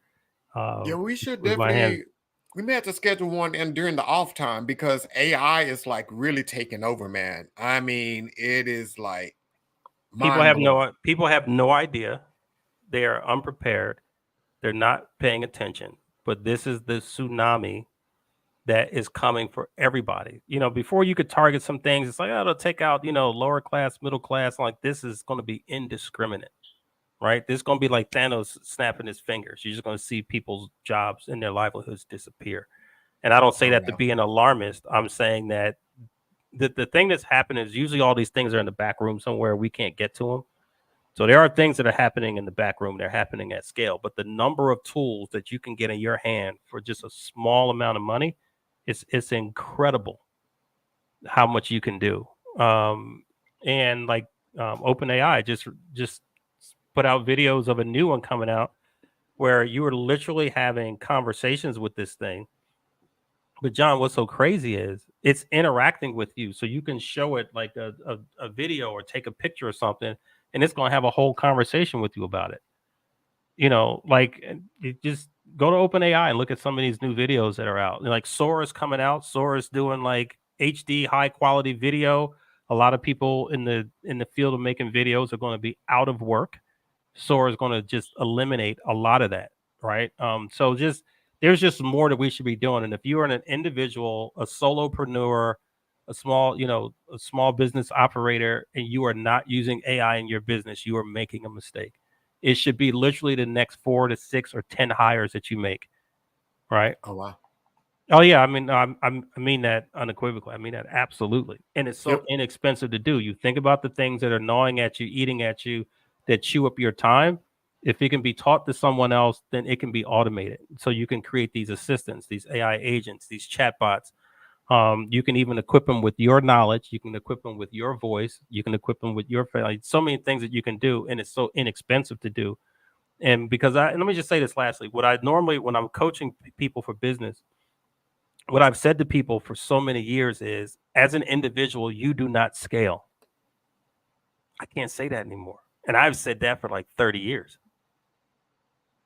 Yeah, we should definitely. We may have to schedule one during the off time because AI is like really taking over, man. I mean, it is like people have no idea. They are unprepared. They're not paying attention. But this is the tsunami that is coming for everybody. Before you could target some things, it's like, it'll take out, lower class, middle class. Like, this is going to be indiscriminate, right? This is going to be like Thanos snapping his fingers. You're just going to see people's jobs and their livelihoods disappear. And I don't say that to be an alarmist. I'm saying that the thing that's happening is usually all these things are in the back room somewhere. We can't get to them. So there are things that are happening in the back room. They're happening at scale. But the number of tools that you can get in your hand for just a small amount of money, it's incredible how much you can do. And like OpenAI just put out videos of a new one coming out where you are literally having conversations with this thing. But John, what's so crazy is it's interacting with you. So you can show it like a video or take a picture or something, and it's going to have a whole conversation with you about it. Like just go to OpenAI and look at some of these new videos that are out. Like Sora's coming out. Sora's doing like HD high quality video. A lot of people in the field of making videos are going to be out of work. Sora is going to just eliminate a lot of that, right? So there's just more that we should be doing. And if you are an individual, a solopreneur, a small business operator, and you are not using AI in your business, you are making a mistake. It should be literally the next 4 to 6 or 10 hires that you make, right? Oh wow. Oh yeah, I mean that unequivocally. I mean that absolutely. And it's so inexpensive to do. You think about the things that are gnawing at you, eating at you, that chew up your time. If it can be taught to someone else, then it can be automated. So you can create these assistants, these AI agents, these chatbots. You can even equip them with your knowledge. You can equip them with your voice. You can equip them with your like, so many things that you can do, and it's so inexpensive to do. And because and let me just say this lastly, what I normally when I'm coaching people for business, what I've said to people for so many years is, as an individual, you do not scale. I can't say that anymore, and I've said that for like 30 years.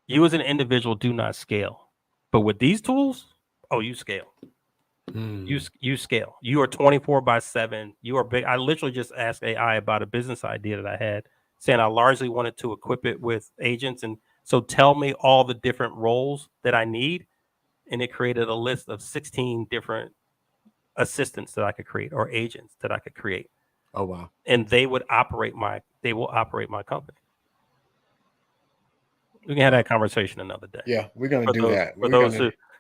You as an individual do not scale, but with these tools, oh, you scale. You scale. You are 24/7. You are big. I literally just asked AI about a business idea that I had, saying I largely wanted to equip it with agents, and so tell me all the different roles that I need, and it created a list of 16 different assistants that I could create or agents that I could create. Oh wow! And they will operate my company. We can have that conversation another day. Yeah, we're gonna do that.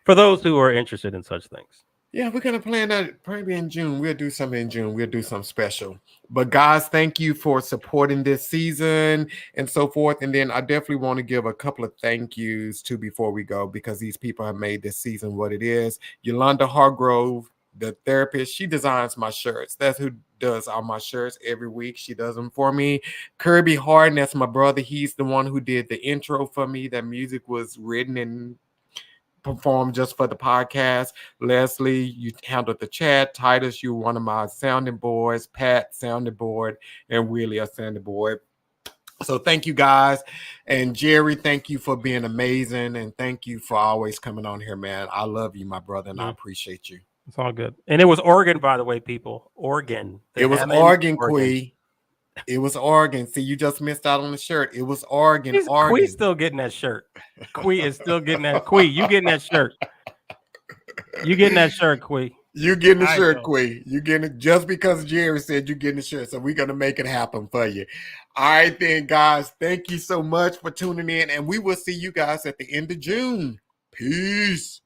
For those who are interested in such things. Yeah, we're gonna plan that probably in June. We'll do something in June. We'll do something special. But guys, thank you for supporting this season and so forth. And then I definitely want to give a couple of thank yous too before we go, because these people have made this season what it is. Yolanda Hargrove, the therapist, she designs my shirts. That's who does all my shirts every week. She does them for me. Kirby Harden, that's my brother. He's the one who did the intro for me. That music was written and performed just for the podcast. Leslie, you handled the chat. Titus, you were one of my sounding boards. Pat, sounding board, and Willie, a sounding board. So thank you guys. And Jerry, thank you for being amazing. And thank you for always coming on here, man. I love you, my brother, and I appreciate you. It's all good. And it was Oregon, by the way, people. Oregon. It was Oregon, Quee. It was Oregon. See, you just missed out on the shirt. It was Oregon. Oregon. Quee's still getting that shirt. Quee is still getting that. Quee, you getting that shirt. You getting that shirt, Quee. You getting the shirt, Quee. You getting it just because Jerry said you getting the shirt. So we're going to make it happen for you. All right, then, guys. Thank you so much for tuning in. And we will see you guys at the end of June. Peace.